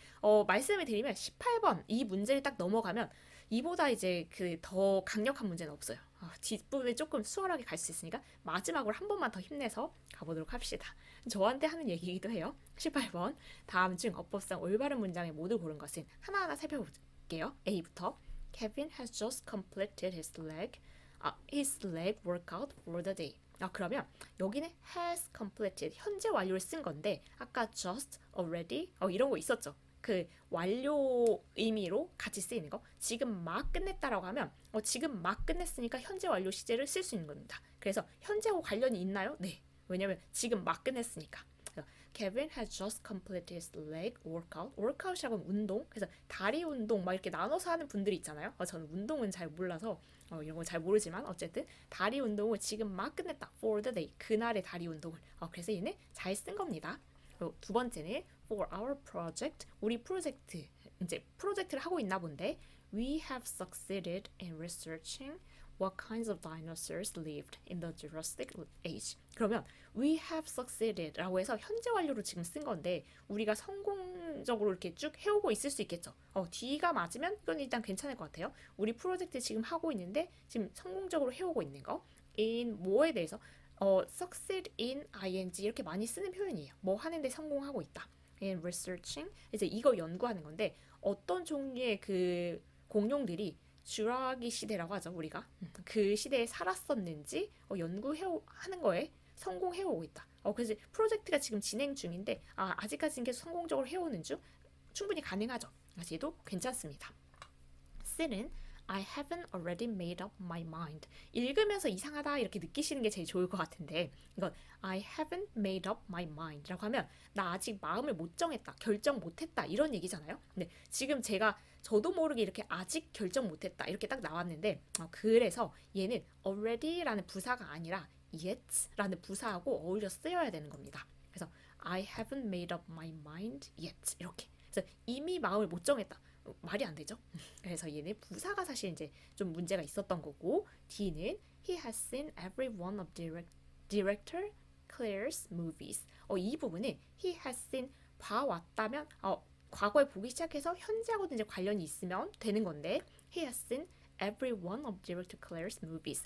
말씀을 드리면 18번 이 문제를 딱 넘어가면 이보다 이제 그 더 강력한 문제는 없어요. 뒷부분에 조금 수월하게 갈 수 있으니까 마지막으로 한 번만 더 힘내서 가보도록 합시다. 저한테 하는 얘기이기도 해요. 18번 다음 중 어법상 올바른 문장을 모두 고른 것은 하나하나 살펴볼게요. A부터 Kevin has just completed his leg workout for the day. 그러면 여기는 has completed 현재 완료를 쓴 건데 아까 just, already 이런 거 있었죠. 그 완료 의미로 같이 쓰이는 거 지금 막 끝냈다라고 하면 지금 막 끝냈으니까 현재 완료 시제를 쓸 수 있는 겁니다. 그래서 현재하고 관련이 있나요? 네. 왜냐면 지금 막 끝냈으니까. Kevin has just completed his leg workout. workout이라고 하면 운동. 그래서 다리 운동 막 이렇게 나눠서 하는 분들이 있잖아요. 저는 운동은 잘 몰라서 이런 건 잘 모르지만 어쨌든 다리 운동을 지금 막 끝냈다. For the day. 그날의 다리 운동을. 그래서 얘는 잘 쓴 겁니다. 그리고 두 번째는 for our project. 우리 프로젝트 이제 프로젝트를 하고 있나 본데 we have succeeded in researching what kinds of dinosaurs lived in the Jurassic age. 그러면 we have succeeded 라고 해서 현재 완료로 지금 쓴 건데 우리가 성공적으로 이렇게 쭉 해오고 있을 수 있겠죠. D가 맞으면 이건 일단 괜찮을 것 같아요. 우리 프로젝트 지금 하고 있는데 지금 성공적으로 해오고 있는 거 in 뭐에 대해서 succeed in ing 이렇게 많이 쓰는 표현이에요. 뭐 하는데 성공하고 있다. in researching 이제 이거 연구하는 건데 어떤 종류의 그 공룡들이 쥐라기 시대라고 하죠 우리가 그 시대에 살았었는지 연구하는 거에 성공해오고 있다. 그래서 프로젝트가 지금 진행 중인데 아직까지는 계속 성공적으로 해오는 중 충분히 가능하죠. 그래서 얘도 괜찮습니다. C는 I haven't already made up my mind. 읽으면서 이상하다 이렇게 느끼시는 게 제일 좋을 것 같은데 이건 I haven't made up my mind 라고 하면 나 아직 마음을 못 정했다. 결정 못했다. 이런 얘기잖아요. 근데 지금 저도 모르게 이렇게 아직 결정 못했다. 이렇게 딱 나왔는데 그래서 얘는 already라는 부사가 아니라 yet라는 부사하고 어울려 쓰여야 되는 겁니다. 그래서 I haven't made up my mind yet 이렇게. 그래서 이미 마음을 못 정했다. 말이 안 되죠. 그래서 얘는 부사가 사실 이제 좀 문제가 있었던 거고 D는 He has seen every one of director clears movies. 이 부분은 he has seen 봐왔다면 과거에 보기 시작해서 현재하고도 이제 관련이 있으면 되는 건데 he has seen every one of director Claire's movies.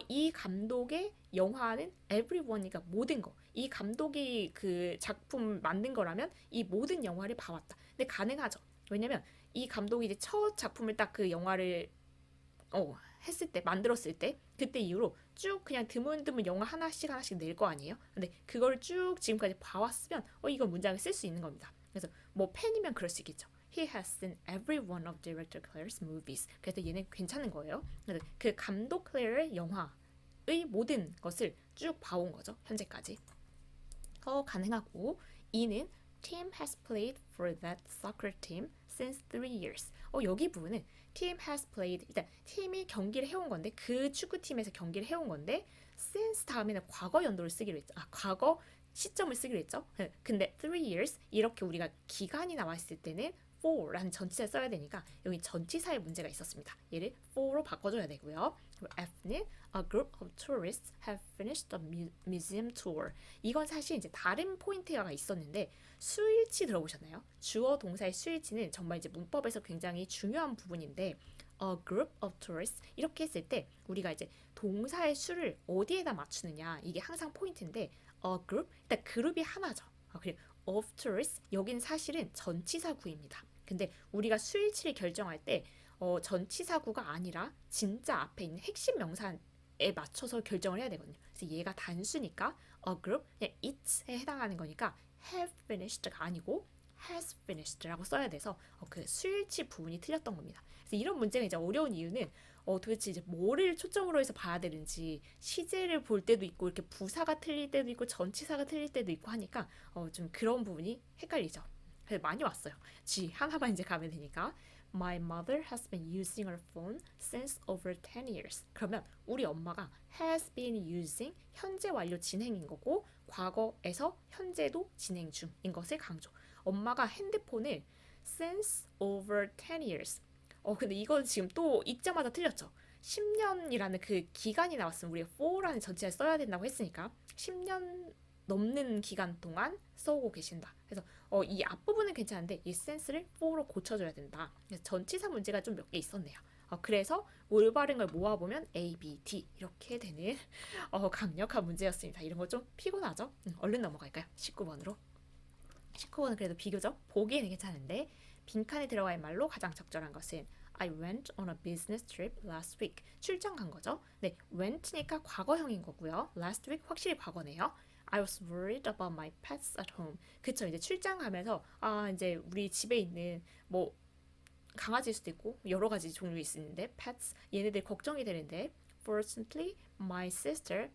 이 감독의 영화는 everyone이니까 모든 거. 이 감독이 그 작품 만든 거라면 이 모든 영화를 봐왔다. 근데 가능하죠. 왜냐면 이 감독이 이제 첫 작품을 딱 그 영화를 했을 때 만들었을 때 그때 이후로 쭉 그냥 드문드문 영화 하나씩 하나씩 낼 거 아니에요. 근데 그걸 쭉 지금까지 봐왔으면 이건 문장을 쓸 수 있는 겁니다. 그래서 뭐 팬이면 그럴 수 있겠죠. He has seen every one of director Claire's movies. 그래서 얘는 괜찮은 거예요. 그래서 그 감독 클레어의 영화의 모든 것을 쭉 봐온 거죠. 현재까지. 가능하고 이는 Tim has played for that soccer team since 3 years. 여기 부분은 Tim has played 일단 팀이 경기를 해온 건데 그 축구팀에서 경기를 해온 건데 since 다음에는 과거 연도를 쓰기로 했죠. 과거 시점을 쓰기로 했죠. 근데 3 years 이렇게 우리가 기간이 나와 있을 때는 for라는 전치사를 써야 되니까 여기 전치사의 문제가 있었습니다. 얘를 for로 바꿔줘야 되고요. F는 a group of tourists have finished the museum tour. 이건 사실 이제 다른 포인트가 있었는데 수일치 들어보셨나요? 주어 동사의 수일치는 정말 이제 문법에서 굉장히 중요한 부분인데 a group of tourists 이렇게 했을 때 우리가 이제 동사의 수를 어디에다 맞추느냐 이게 항상 포인트인데 a group 일단 그룹이 하나죠. 그리고 of tourists 여긴 사실은 전치사구입니다. 근데 우리가 수일치를 결정할 때 전치사구가 아니라 진짜 앞에 있는 핵심 명사에 맞춰서 결정을 해야 되거든요. 그래서 얘가 단수니까 a group 그냥 it에 해당하는 거니까 have finished가 아니고 has finished라고 써야 돼서 그 수일치 부분이 틀렸던 겁니다. 그래서 이런 문제가 이제 어려운 이유는 도대체 이제 뭐를 초점으로 해서 봐야 되는지 시제를 볼 때도 있고 이렇게 부사가 틀릴 때도 있고 전치사가 틀릴 때도 있고 하니까 좀 그런 부분이 헷갈리죠. 그래서 많이 왔어요. G 하나만 이제 가면 되니까 My mother has been using her phone since over 10 years. 그러면 우리 엄마가 has been using 현재 완료 진행인 거고 과거에서 현재도 진행 중인 것을 강조. 엄마가 핸드폰을 since over 10 years. 근데 이건 지금 또 읽자마자 틀렸죠. 10년이라는 그 기간이 나왔으면 우리가 for라는 전치사를 써야 된다고 했으니까 10년 넘는 기간 동안 써오고 계신다. 그래서 이 앞부분은 괜찮은데 이 sense를 for로 고쳐줘야 된다. 그래서 전치사 문제가 좀 몇 개 있었네요. 그래서 올바른 걸 모아보면 A, B, D 이렇게 되는 강력한 문제였습니다. 이런 거 좀 피곤하죠? 얼른 넘어갈까요? 19번으로. 19번은 그래도 비교적 보기에는 괜찮은데 빈칸에 들어갈 말로 가장 적절한 것은 I went on a business trip last week. 출장 간 거죠. 네, went니까 과거형인 거고요. last week 확실히 과거네요. I was worried about my pets at home. 그쵸, 이제 출장 가면서 이제 우리 집에 있는 뭐 강아지일 수도 있고 여러 가지 종류 있는데 pets 얘네들 걱정이 되는데 fortunately my sister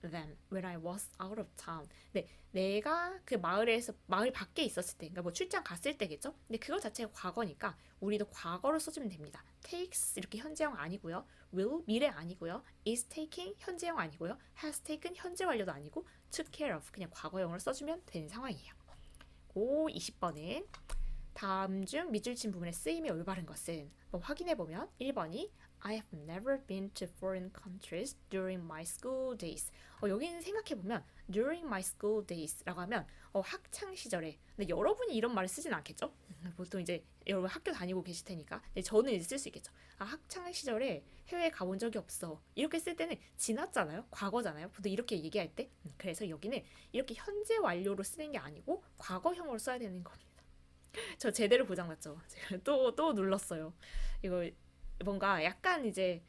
them when I was out of town. 네, 내가 그 마을 밖에 있었을 때, 그러니까 뭐 출장 갔을 때겠죠. 근데 그거 자체가 과거니까 우리도 과거로 써주면 됩니다. takes 이렇게 현재형 아니고요. will 미래 아니고요. is taking 현재형 아니고요. has taken 현재 완료도 아니고 took care of 그냥 과거형으로 써주면 되는 상황이에요. 고 20번은 다음 중 밑줄 친 부분의 쓰임이 올바른 것은 확인해보면 1번이 I have never been to foreign countries during my school days. 여기는 생각해보면 during my school days라고 하면 학창 시절에 근데 여러분이 이런 말을 쓰진 않겠죠? 보통 이제 여러분 학교 다니고 계실 테니까 근데 저는 이제 쓸 수 있겠죠. 학창 시절에 해외에 가본 적이 없어. 이렇게 쓸 때는 지났잖아요. 과거잖아요. 보통 이렇게 얘기할 때 그래서 여기는 이렇게 현재 완료로 쓰는 게 아니고 과거형으로 써야 되는 겁니다. 저 제대로 고장났죠. 제가 또 눌렀어요. 이거 뭔가 약간 이제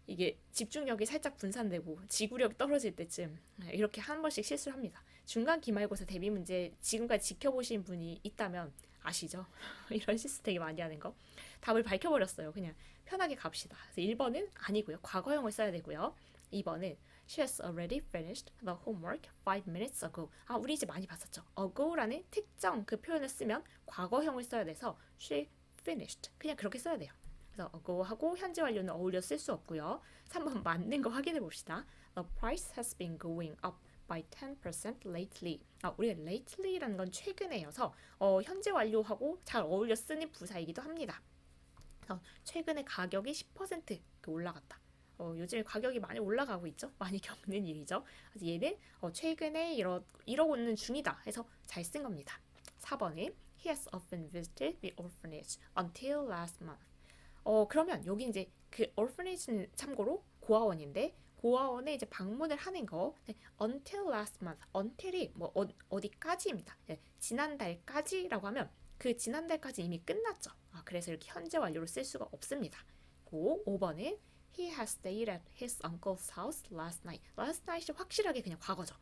이게 집중력이 살짝 분산되고 지구력이 떨어질 때쯤 이렇게 한 번씩 실수를 합니다. 중간 기말고사 대비 문제 지금까지 지켜보신 분이 있다면 아시죠? 이런 실수 되게 많이 하는 거. 답을 밝혀버렸어요. 그냥 편하게 갑시다. 그래서 1번은 아니고요. 과거형을 써야 되고요. 2번은 She has already finished the homework 5 minutes ago. 우리 이제 많이 봤었죠. ago라는 특정 그 표현을 쓰면 과거형을 써야 돼서 she finished. 그냥 그렇게 써야 돼요. 그래서 ago하고 현재 완료는 어울려 쓸 수 없고요. 3번 맞는 거 확인해 봅시다. The price has been going up by 10% lately. 우리가 lately라는 건 최근에여서 현재 완료하고 잘 어울려 쓰는 부사이기도 합니다. 그래서 최근에 가격이 10% 올라갔다. 요즘 가격이 많이 올라가고 있죠. 많이 겪는 일이죠. 그래서 얘는 최근에 이러고 있는 중이다 해서 잘 쓴 겁니다. 4번은 He has often visited the orphanage until last month. 그러면 여기 이제 그 orphanage는 참고로 고아원인데 고아원에 이제 방문을 하는 거 네, until last month. until이 뭐 어디까지입니다. 네, 지난달까지라고 하면 그 지난달까지 이미 끝났죠. 그래서 이렇게 현재 완료로 쓸 수가 없습니다. 5번은 He has stayed at his uncle's house last night. last night이 확실하게 그냥 과거죠.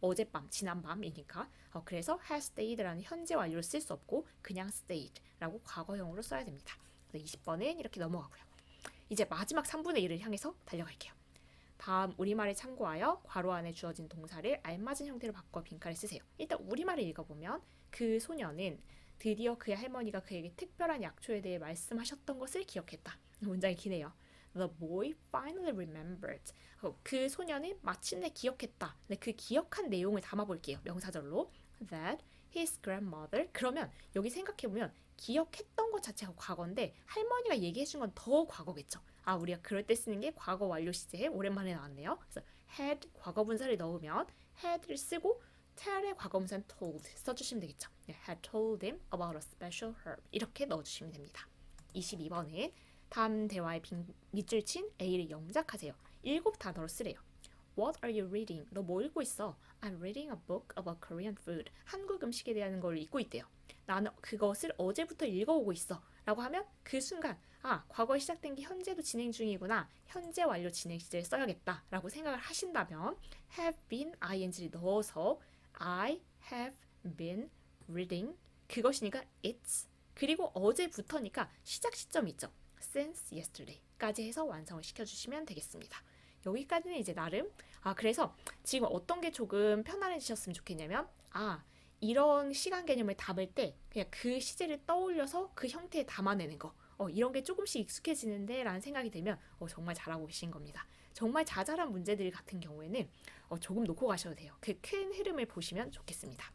어젯밤, 지난밤이니까. 그래서 has stayed라는 현재 완료를 쓸 수 없고 그냥 stayed라고 과거형으로 써야 됩니다. 20번은 이렇게 넘어가고요. 이제 마지막 3분의 1을 향해서 달려갈게요. 다음 우리말을 참고하여 괄호 안에 주어진 동사를 알맞은 형태로 바꿔 빈칸을 쓰세요. 일단 우리말을 읽어보면 그 소녀는 드디어 그의 할머니가 그에게 특별한 약초에 대해 말씀하셨던 것을 기억했다. 문장이 기네요. The boy finally remembered. 그 소녀는 마침내 기억했다. 네, 그 기억한 내용을 담아볼게요. 명사절로. That his grandmother. 그러면 여기 생각해보면 기억했던 것 자체가 과거인데 할머니가 얘기해준 건 더 과거겠죠. 우리가 그럴 때 쓰는 게 과거 완료 시제 오랜만에 나왔네요. 그래서 had 과거분사를 넣으면 had를 쓰고 tell의 과거분사는 told 써주시면 되겠죠. had told him about a special herb 이렇게 넣어주시면 됩니다. 22번은 다음 대화의 밑줄 친 A를 영작하세요. 7단어로 쓰래요. What are you reading? 너 뭐 읽고 있어? I'm reading a book about Korean food. 한국 음식에 대한 걸 읽고 있대요. 나는 그것을 어제부터 읽어오고 있어. 라고 하면 그 순간 과거에 시작된 게 현재도 진행 중이구나. 현재 완료 진행 시제를 써야겠다. 라고 생각을 하신다면 have been ing를 넣어서 I have been reading 그것이니까 it's 그리고 어제부터니까 시작 시점이 있죠. since yesterday까지 해서 완성을 시켜주시면 되겠습니다. 여기까지는 이제 나름 그래서 지금 어떤 게 조금 편안해지셨으면 좋겠냐면 이런 시간 개념을 담을 때 그냥 그 시제를 떠올려서 그 형태에 담아내는 거 이런 게 조금씩 익숙해지는데 라는 생각이 들면 정말 잘하고 계신 겁니다. 정말 자잘한 문제들 같은 경우에는 조금 놓고 가셔도 돼요. 그 큰 흐름을 보시면 좋겠습니다.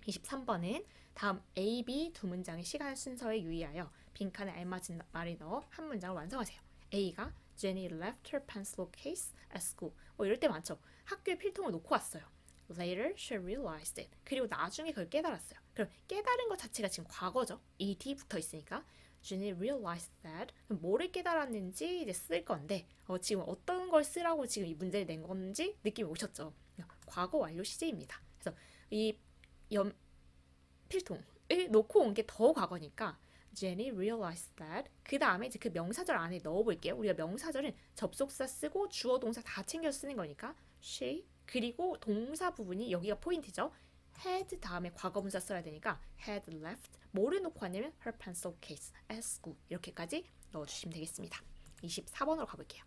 23번은 다음 A, B 두 문장의 시간 순서에 유의하여 빈칸에 알맞은 말을 넣어 한 문장을 완성하세요. A가 Jenny left her pencil case at school. 이럴 때 많죠. 학교에 필통을 놓고 왔어요. Later she realized it. 그리고 나중에 그걸 깨달았어요. 그럼 깨달은 것 자체가 지금 과거죠. ed 붙어 있으니까. Jenny realized that. 그럼 뭐를 깨달았는지 이제 쓸 건데 지금 어떤 걸 쓰라고 지금 이 문제를 낸 건지 느낌이 오셨죠. 과거 완료 시제입니다. 그래서 이 필통을 놓고 온 게 더 과거니까 Jenny realized that. 그 다음에 이제 그 명사절 안에 넣어볼게요. 우리가 명사절은 접속사 쓰고 주어 동사 다 챙겨 쓰는 거니까 she 그리고 동사 부분이 여기가 포인트죠. had 다음에 과거분사 써야 되니까 had left 뭐를 놓고 왔냐면 her pencil case at school 이렇게까지 넣어주시면 되겠습니다. 24번으로 가볼게요.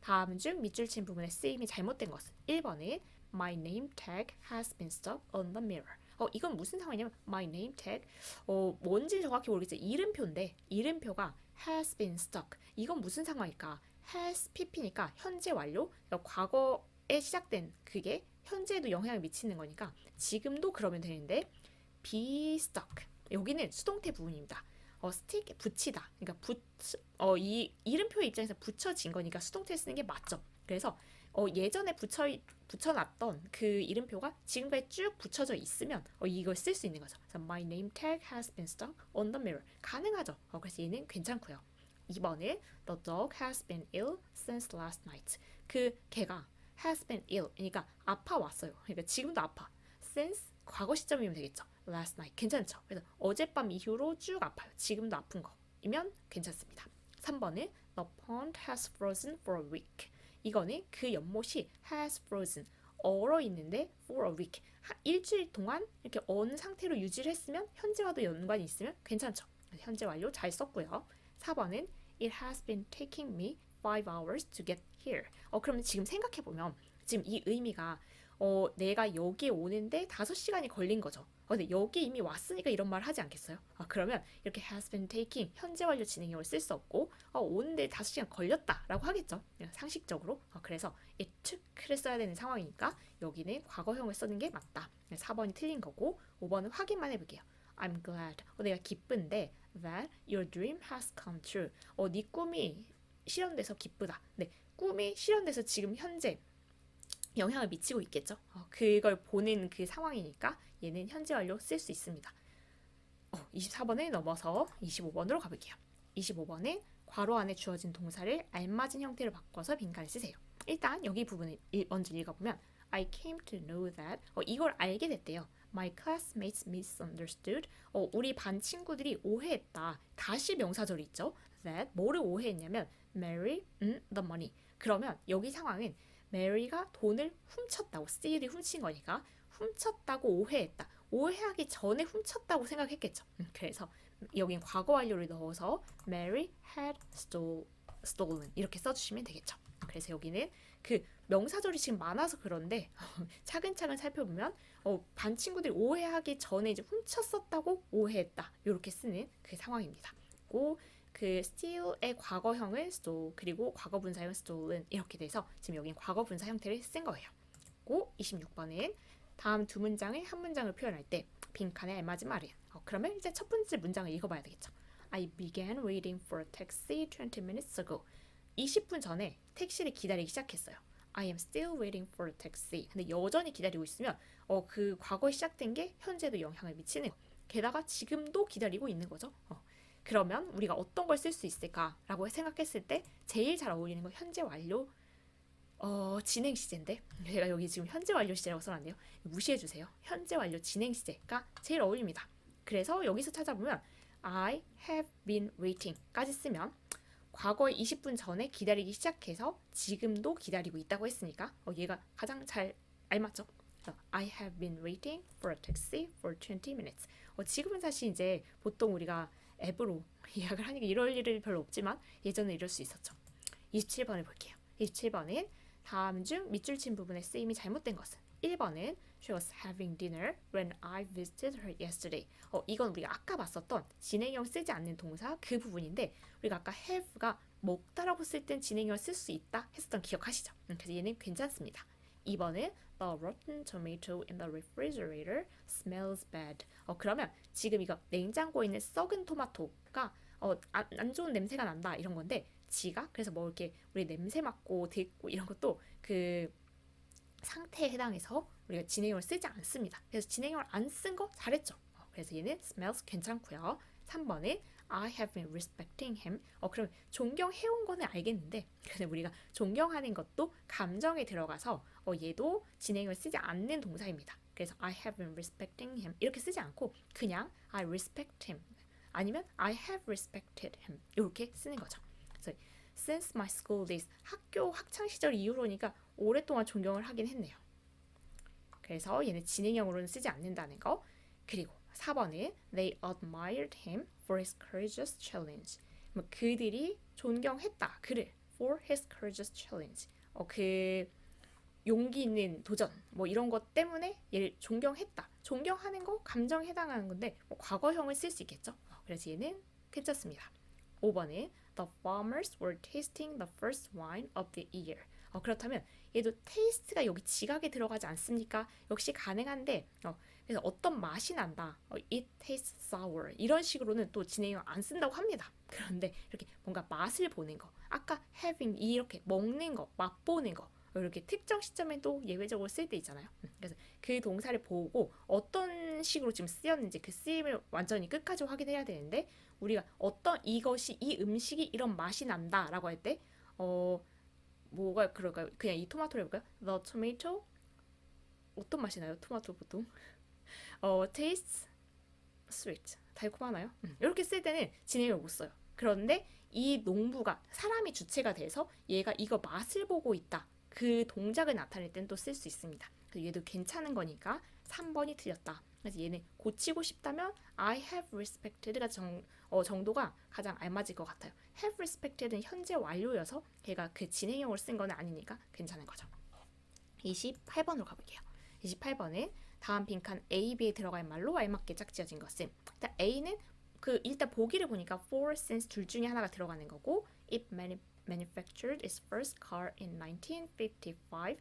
다음 중 밑줄 친 부분의 쓰임이 잘못된 것은 1번은 My name tag has been stuck on the mirror. 이건 무슨 상황이냐면 my name tag 뭔지 정확히 모르겠어요. 이름표인데 이름표가 has been stuck. 이건 무슨 상황일까? has pp니까 현재 완료. 그러니까 과거에 시작된 그게 현재에도 영향을 미치는 거니까 지금도 그러면 되는데 be stuck. 여기는 수동태 부분입니다. stick 붙이다. 그러니까 이 이름표의 입장에서 붙여진 거니까 수동태 쓰는 게 맞죠. 그래서 예전에 붙여놨던 그 이름표가 지금까지 쭉 붙여져 있으면 이걸 쓸 수 있는 거죠. 그래서 My name tag has been stuck on the mirror. 가능하죠. 그래서 얘는 괜찮고요. 2번에 The dog has been ill since last night. 그 개가 has been ill. 그러니까 아파왔어요. 그러니까 지금도 아파. since 과거 시점이면 되겠죠. last night. 괜찮죠. 그래서 어젯밤 이후로 쭉 아파요. 지금도 아픈 거이면 괜찮습니다. 3번에 The pond has frozen for a week. 이거는 그 연못이 has frozen 얼어 있는데 for a week 일주일 동안 이렇게 언 상태로 유지를 했으면 현재와도 연관이 있으면 괜찮죠. 현재 완료 잘 썼고요. 4번은 It has been taking me 5 hours to get here. 그러면 지금 생각해보면 지금 이 의미가 내가 여기에 오는데 5시간이 걸린 거죠. 근데 여기 이미 왔으니까 이런 말 하지 않겠어요? 그러면 이렇게 has been taking 현재 완료 진행형을 쓸 수 없고 오는데 5시간 걸렸다라고 하겠죠. 상식적으로. 그래서 it took를 써야 되는 상황이니까 여기는 과거형을 쓰는 게 맞다. 4번이 틀린 거고 5번은 확인만 해볼게요. I'm glad. 내가 기쁜데 that your dream has come true. 네 꿈이 실현돼서 기쁘다. 네, 꿈이 실현돼서 지금 현재 영향을 미치고 있겠죠. 그걸 보는 그 상황이니까 얘는 현재 완료 쓸 수 있습니다. 24번을 넘어서 25번으로 가볼게요. 25번은 괄호 안에 주어진 동사를 알맞은 형태로 바꿔서 빈칸을 쓰세요. 일단 여기 부분을 먼저 읽어보면 I came to know that 이걸 알게 됐대요. My classmates misunderstood. 우리 반 친구들이 오해했다. 다시 명사절이 있죠. That 뭐를 오해했냐면 Mary the money. 그러면 여기 상황은 Mary가 돈을 훔쳤다고 steal이 훔친 거니까 훔쳤다고 오해했다. 오해하기 전에 훔쳤다고 생각했겠죠. 그래서 여긴 과거 완료를 넣어서 Mary had stolen 이렇게 써주시면 되겠죠. 그래서 여기는 그 명사절이 지금 많아서 그런데 차근차근 살펴보면 반 친구들이 오해하기 전에 이제 훔쳤었다고 오해했다 이렇게 쓰는 그 상황입니다. 그 steal의 과거형은 stole 그리고 과거 분사형 stolen 이렇게 돼서 지금 여긴 과거 분사 형태를 쓴 거예요. 26번은 다음 두 문장의 한 문장을 표현할 때 빈칸에 알맞은 말은 그러면 이제 첫 번째 문장을 읽어봐야 되겠죠. I began waiting for a taxi 20 minutes ago. 20분 전에 택시를 기다리기 시작했어요. I am still waiting for a taxi. 근데 여전히 기다리고 있으면 그 과거에 시작된 게 현재도 영향을 미치는 거. 게다가 지금도 기다리고 있는 거죠. 그러면 우리가 어떤 걸 쓸 수 있을까라고 생각했을 때 제일 잘 어울리는 건 현재 완료 진행 시제인데 제가 여기 지금 현재 완료 시제라고 써놨네요. 무시해주세요. 현재 완료 진행 시제가 제일 어울립니다. 그래서 여기서 찾아보면 I have been waiting까지 쓰면 과거에 20분 전에 기다리기 시작해서 지금도 기다리고 있다고 했으니까 얘가 가장 잘 알맞죠? I have been waiting for a taxi for 20 minutes. 지금은 사실 이제 보통 우리가 앱으로 예약을 하니까 이럴 일은 별로 없지만 예전에 이럴 수 있었죠. 27번을 볼게요. 27번은 다음 중 밑줄 친 부분의 쓰임이 잘못된 것은 1번은 She was having dinner when I visited her yesterday. 이건 우리가 아까 봤었던 진행형 쓰지 않는 동사 그 부분인데 우리가 아까 have가 먹다라고 쓸 땐 진행형을 쓸 수 있다 했었던 기억하시죠? 그래서 얘는 괜찮습니다. 2번은 The rotten tomato in the refrigerator smells bad. 그러면 지금 이거 냉장고에 있는 썩은 토마토가 안 좋은 냄새가 난다 이런 건데 지가 그래서 뭐 이렇게 우리 냄새 맡고 듣고 이런 것도 그 상태에 해당해서 우리가 진행형을 쓰지 않습니다. 그래서 진행형을 안 쓴 거 잘했죠. 그래서 얘는 smells 괜찮고요. 3번은 I have been respecting him. 그럼 존경해온 거는 알겠는데 근데 우리가 존경하는 것도 감정에 들어가서 얘도 진행형을 쓰지 않는 동사입니다. 그래서 I have been respecting him 이렇게 쓰지 않고 그냥 I respect him 아니면 I have respected him 이렇게 쓰는 거죠. 그래서 since my school days 학교 학창 시절 이후로니까 오랫동안 존경을 하긴 했네요. 그래서 얘는 진행형으로는 쓰지 않는다는 거. 그리고 4번은 they admired him for his courageous challenge. 그들이 존경했다 그를 for his courageous challenge. 그 용기 있는 도전 뭐 이런 것 때문에 얘를 존경했다. 존경하는 거 감정에 해당하는 건데 과거형을 쓸 수 있겠죠. 그래서 얘는 괜찮습니다. 5번은 The farmers were tasting the first wine of the year. 그렇다면 얘도 테이스트가 여기 지각에 들어가지 않습니까? 역시 가능한데 그래서 어떤 맛이 난다. It tastes sour. 이런 식으로는 또 진행형 안 쓴다고 합니다. 그런데 이렇게 뭔가 맛을 보는 거 아까 having 이렇게 먹는 거 맛보는 거 이렇게 특정 시점에도 예외적으로 쓸 때 있잖아요. 그래서 그 동사를 보고 어떤 식으로 지금 쓰였는지 그 쓰임을 완전히 끝까지 확인해야 되는데 우리가 어떤 이것이 이 음식이 이런 맛이 난다라고 할 때 뭐가 그럴까요? 그냥 이 토마토를 해볼까요? The tomato 어떤 맛이 나요? 토마토 보통 tastes sweet 달콤하나요? 이렇게 쓸 때는 진행을 못 써요. 그런데 이 농부가 사람이 주체가 돼서 얘가 이거 맛을 보고 있다. 그 동작을 나타낼 땐 또 쓸 수 있습니다. 그래서 얘도 괜찮은 거니까 3번이 틀렸다. 그래서 얘는 고치고 싶다면 I have respected가 정도가 가장 알맞을 것 같아요. have respected는 현재 완료여서 걔가 그 진행형을 쓴 건 아니니까 괜찮은 거죠. 28번으로 가볼게요. 28번은 다음 빈칸 A, B에 들어갈 말로 알맞게 짝지어진 것은 일단 A는 일단 보기를 보니까 for, since 둘 중에 하나가 들어가는 거고 it manufactured its first car in 1955.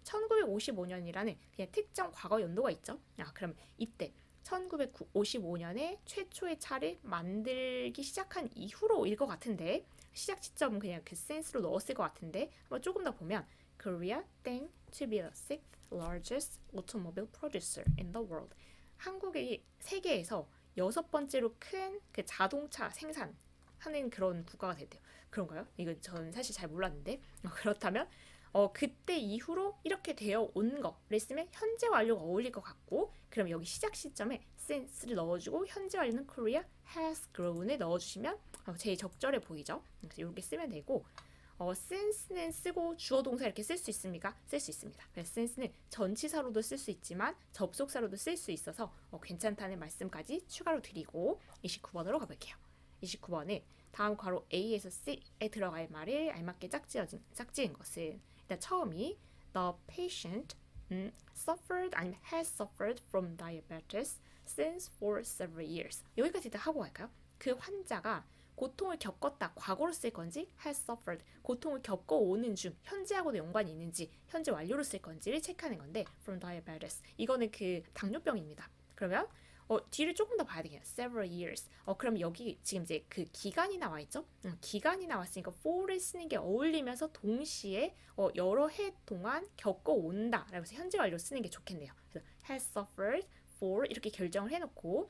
1955년이라는 그냥 특정 과거 연도가 있죠. 그럼 이때 1955년에 최초의 차를 만들기 시작한 이후로일 것 같은데 시작 시점은 그냥 그 센스로 넣었을 것 같은데 한번 조금 더 보면 Korea tend to be the sixth largest automobile producer in the world. 한국이 세계에서 여섯 번째로 큰 그 자동차 생산하는 그런 국가가 됐대요. 그런가요? 이건 저는 사실 잘 몰랐는데 그렇다면 그때 이후로 이렇게 되어 온 거를 쓰면 현재 완료가 어울릴 것 같고 그럼 여기 시작 시점에 since를 넣어주고 현재 완료는 Korea has grown을 넣어주시면 제일 적절해 보이죠? 그래서 이렇게 쓰면 되고 since는 쓰고 주어 동사 이렇게 쓸 수 있습니까? 쓸 수 있습니다. 그래서 since는 전치사로도 쓸 수 있지만 접속사로도 쓸 수 있어서 괜찮다는 말씀까지 추가로 드리고 29번으로 가볼게요. 29번은 다음 괄호 A에서 C에 들어갈 말을 알맞게 짝지은 것은 일단 처음이 the patient suffered 아니면 has suffered from diabetes since for several years. 여기까지 일단 하고 갈까요? 그 환자가 고통을 겪었다 과거로 쓸 건지 has suffered 고통을 겪어오는 중 현재하고도 연관이 있는지 현재 완료로 쓸 건지를 체크하는 건데 from diabetes 이거는 그 당뇨병입니다. 그러면 뒤를 조금 더 봐야 되겠네요. several years. 그럼 여기 지금 이제 그 기간이 나와 있죠? 기간이 나왔으니까 for를 쓰는 게 어울리면서 동시에 여러 해 동안 겪어온다라고 해서 현재 완료 쓰는 게 좋겠네요. 그래서 has suffered for 이렇게 결정을 해놓고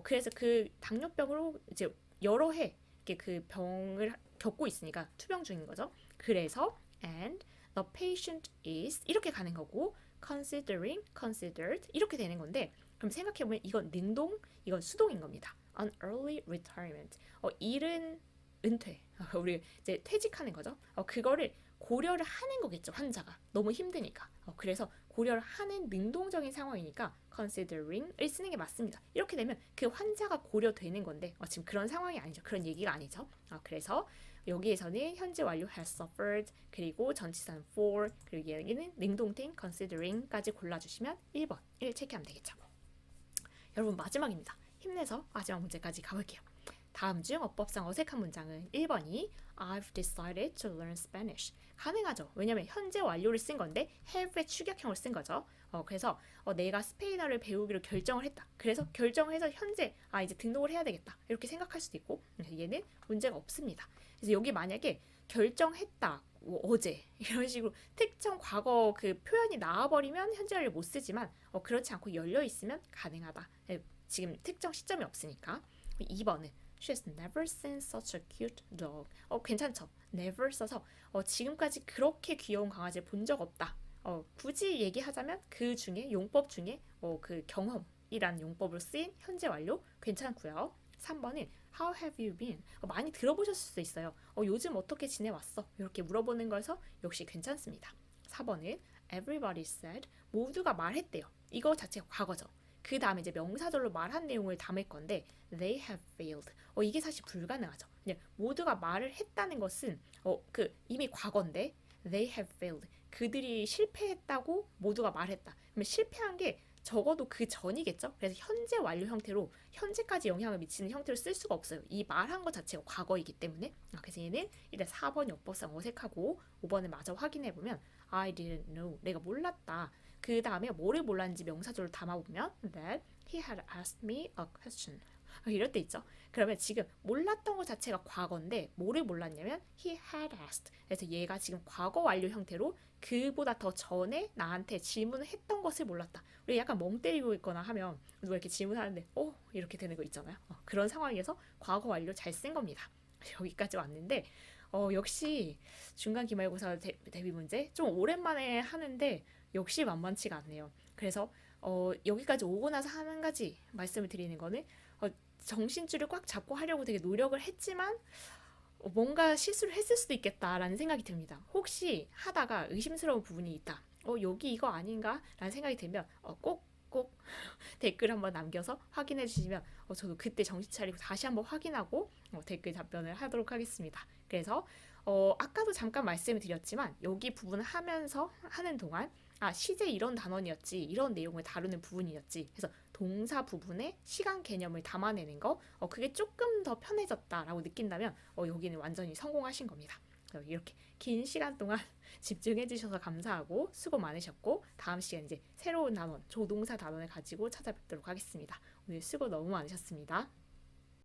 그래서 그 당뇨병으로 이제 여러 해 이렇게 그 병을 겪고 있으니까 투병 중인 거죠. 그래서 and the patient is 이렇게 가는 거고 considering, considered 이렇게 되는 건데 그럼 생각해보면 이건 능동, 이건 수동인 겁니다. An early retirement. 이른 은퇴. 우리 이제 퇴직하는 거죠. 그거를 고려를 하는 거겠죠. 환자가 너무 힘드니까. 그래서 고려를 하는 능동적인 상황이니까 considering을 쓰는 게 맞습니다. 이렇게 되면 그 환자가 고려되는 건데 지금 그런 상황이 아니죠. 그런 얘기가 아니죠. 그래서 여기에서는 현재 완료 has suffered 그리고 전치사는 for 그리고 여기는 능동태 considering까지 골라주시면 1번을 체크하면 되겠죠. 여러분 마지막입니다. 힘내서 마지막 문제까지 가볼게요. 다음 중 어법상 어색한 문장은 1번이 I've decided to learn Spanish. 가능하죠. 왜냐면 현재 완료를 쓴 건데 have의 축약형을 쓴 거죠. 그래서 내가 스페인어를 배우기로 결정을 했다. 그래서 결정해서 현재 이제 등록을 해야 되겠다. 이렇게 생각할 수도 있고 얘는 문제가 없습니다. 그래서 여기 만약에 결정했다. 어제 이런 식으로 특정 과거 그 표현이 나와버리면 현재 완료 못 쓰지만 그렇지 않고 열려 있으면 가능하다. 지금 특정 시점이 없으니까. 2번은 She's never seen such a cute dog. 괜찮죠? Never 써서 지금까지 그렇게 귀여운 강아지를 본 적 없다. 굳이 얘기하자면 그 중에 용법 중에 그 경험이란 용법으로 쓰인 현재 완료 괜찮고요. 3번은 How have you been? 많이 들어보셨을 수도 있어요. 요즘 어떻게 지내왔어? 이렇게 물어보는 거에서 역시 괜찮습니다. 4번은 Everybody said 모두가 말했대요. 이거 자체가 과거죠. 그 다음에 이제 명사절로 말한 내용을 담을 건데 they have failed. 이게 사실 불가능하죠. 그냥 모두가 말을 했다는 것은 그 이미 과거인데 they have failed. 그들이 실패했다고 모두가 말했다. 그러면 실패한 게 적어도 그 전이겠죠. 그래서 현재 완료 형태로 현재까지 영향을 미치는 형태로 쓸 수가 없어요. 이 말한 것 자체가 과거이기 때문에. 그래서 얘는 일단 4번 역법상 어색하고 5번을 마저 확인해보면 I didn't know. 내가 몰랐다. 그 다음에 뭐를 몰랐는지 명사절로 담아보면 that he had asked me a question. 이럴 때 있죠. 그러면 지금 몰랐던 것 자체가 과거인데 뭐를 몰랐냐면 he had asked. 그래서 얘가 지금 과거 완료 형태로 그보다 더 전에 나한테 질문을 했던 것을 몰랐다. 우리 약간 멍 때리고 있거나 하면 누가 이렇게 질문하는데 이렇게 되는 거 있잖아요. 그런 상황에서 과거 완료 잘 쓴 겁니다. 여기까지 왔는데 역시 중간 기말고사 대비 문제 좀 오랜만에 하는데 역시 만만치가 않네요. 그래서 여기까지 오고 나서 한 가지 말씀을 드리는 거는 정신줄을 꽉 잡고 하려고 되게 노력을 했지만 뭔가 실수를 했을 수도 있겠다라는 생각이 듭니다. 혹시 하다가 의심스러운 부분이 있다. 여기 이거 아닌가? 라는 생각이 들면 꼭 댓글 한번 남겨서 확인해 주시면 저도 그때 정신 차리고 다시 한번 확인하고 댓글 답변을 하도록 하겠습니다. 그래서 아까도 잠깐 말씀을 드렸지만 여기 부분을 하면서 하는 동안 시제 이런 단원이었지 이런 내용을 다루는 부분이었지 그래서 동사 부분에 시간 개념을 담아내는 거 그게 조금 더 편해졌다라고 느낀다면 여기는 완전히 성공하신 겁니다. 그래서 이렇게 긴 시간 동안 집중해 주셔서 감사하고 수고 많으셨고 다음 시간 이제 새로운 단원, 조동사 단원을 가지고 찾아뵙도록 하겠습니다. 오늘 수고 너무 많으셨습니다.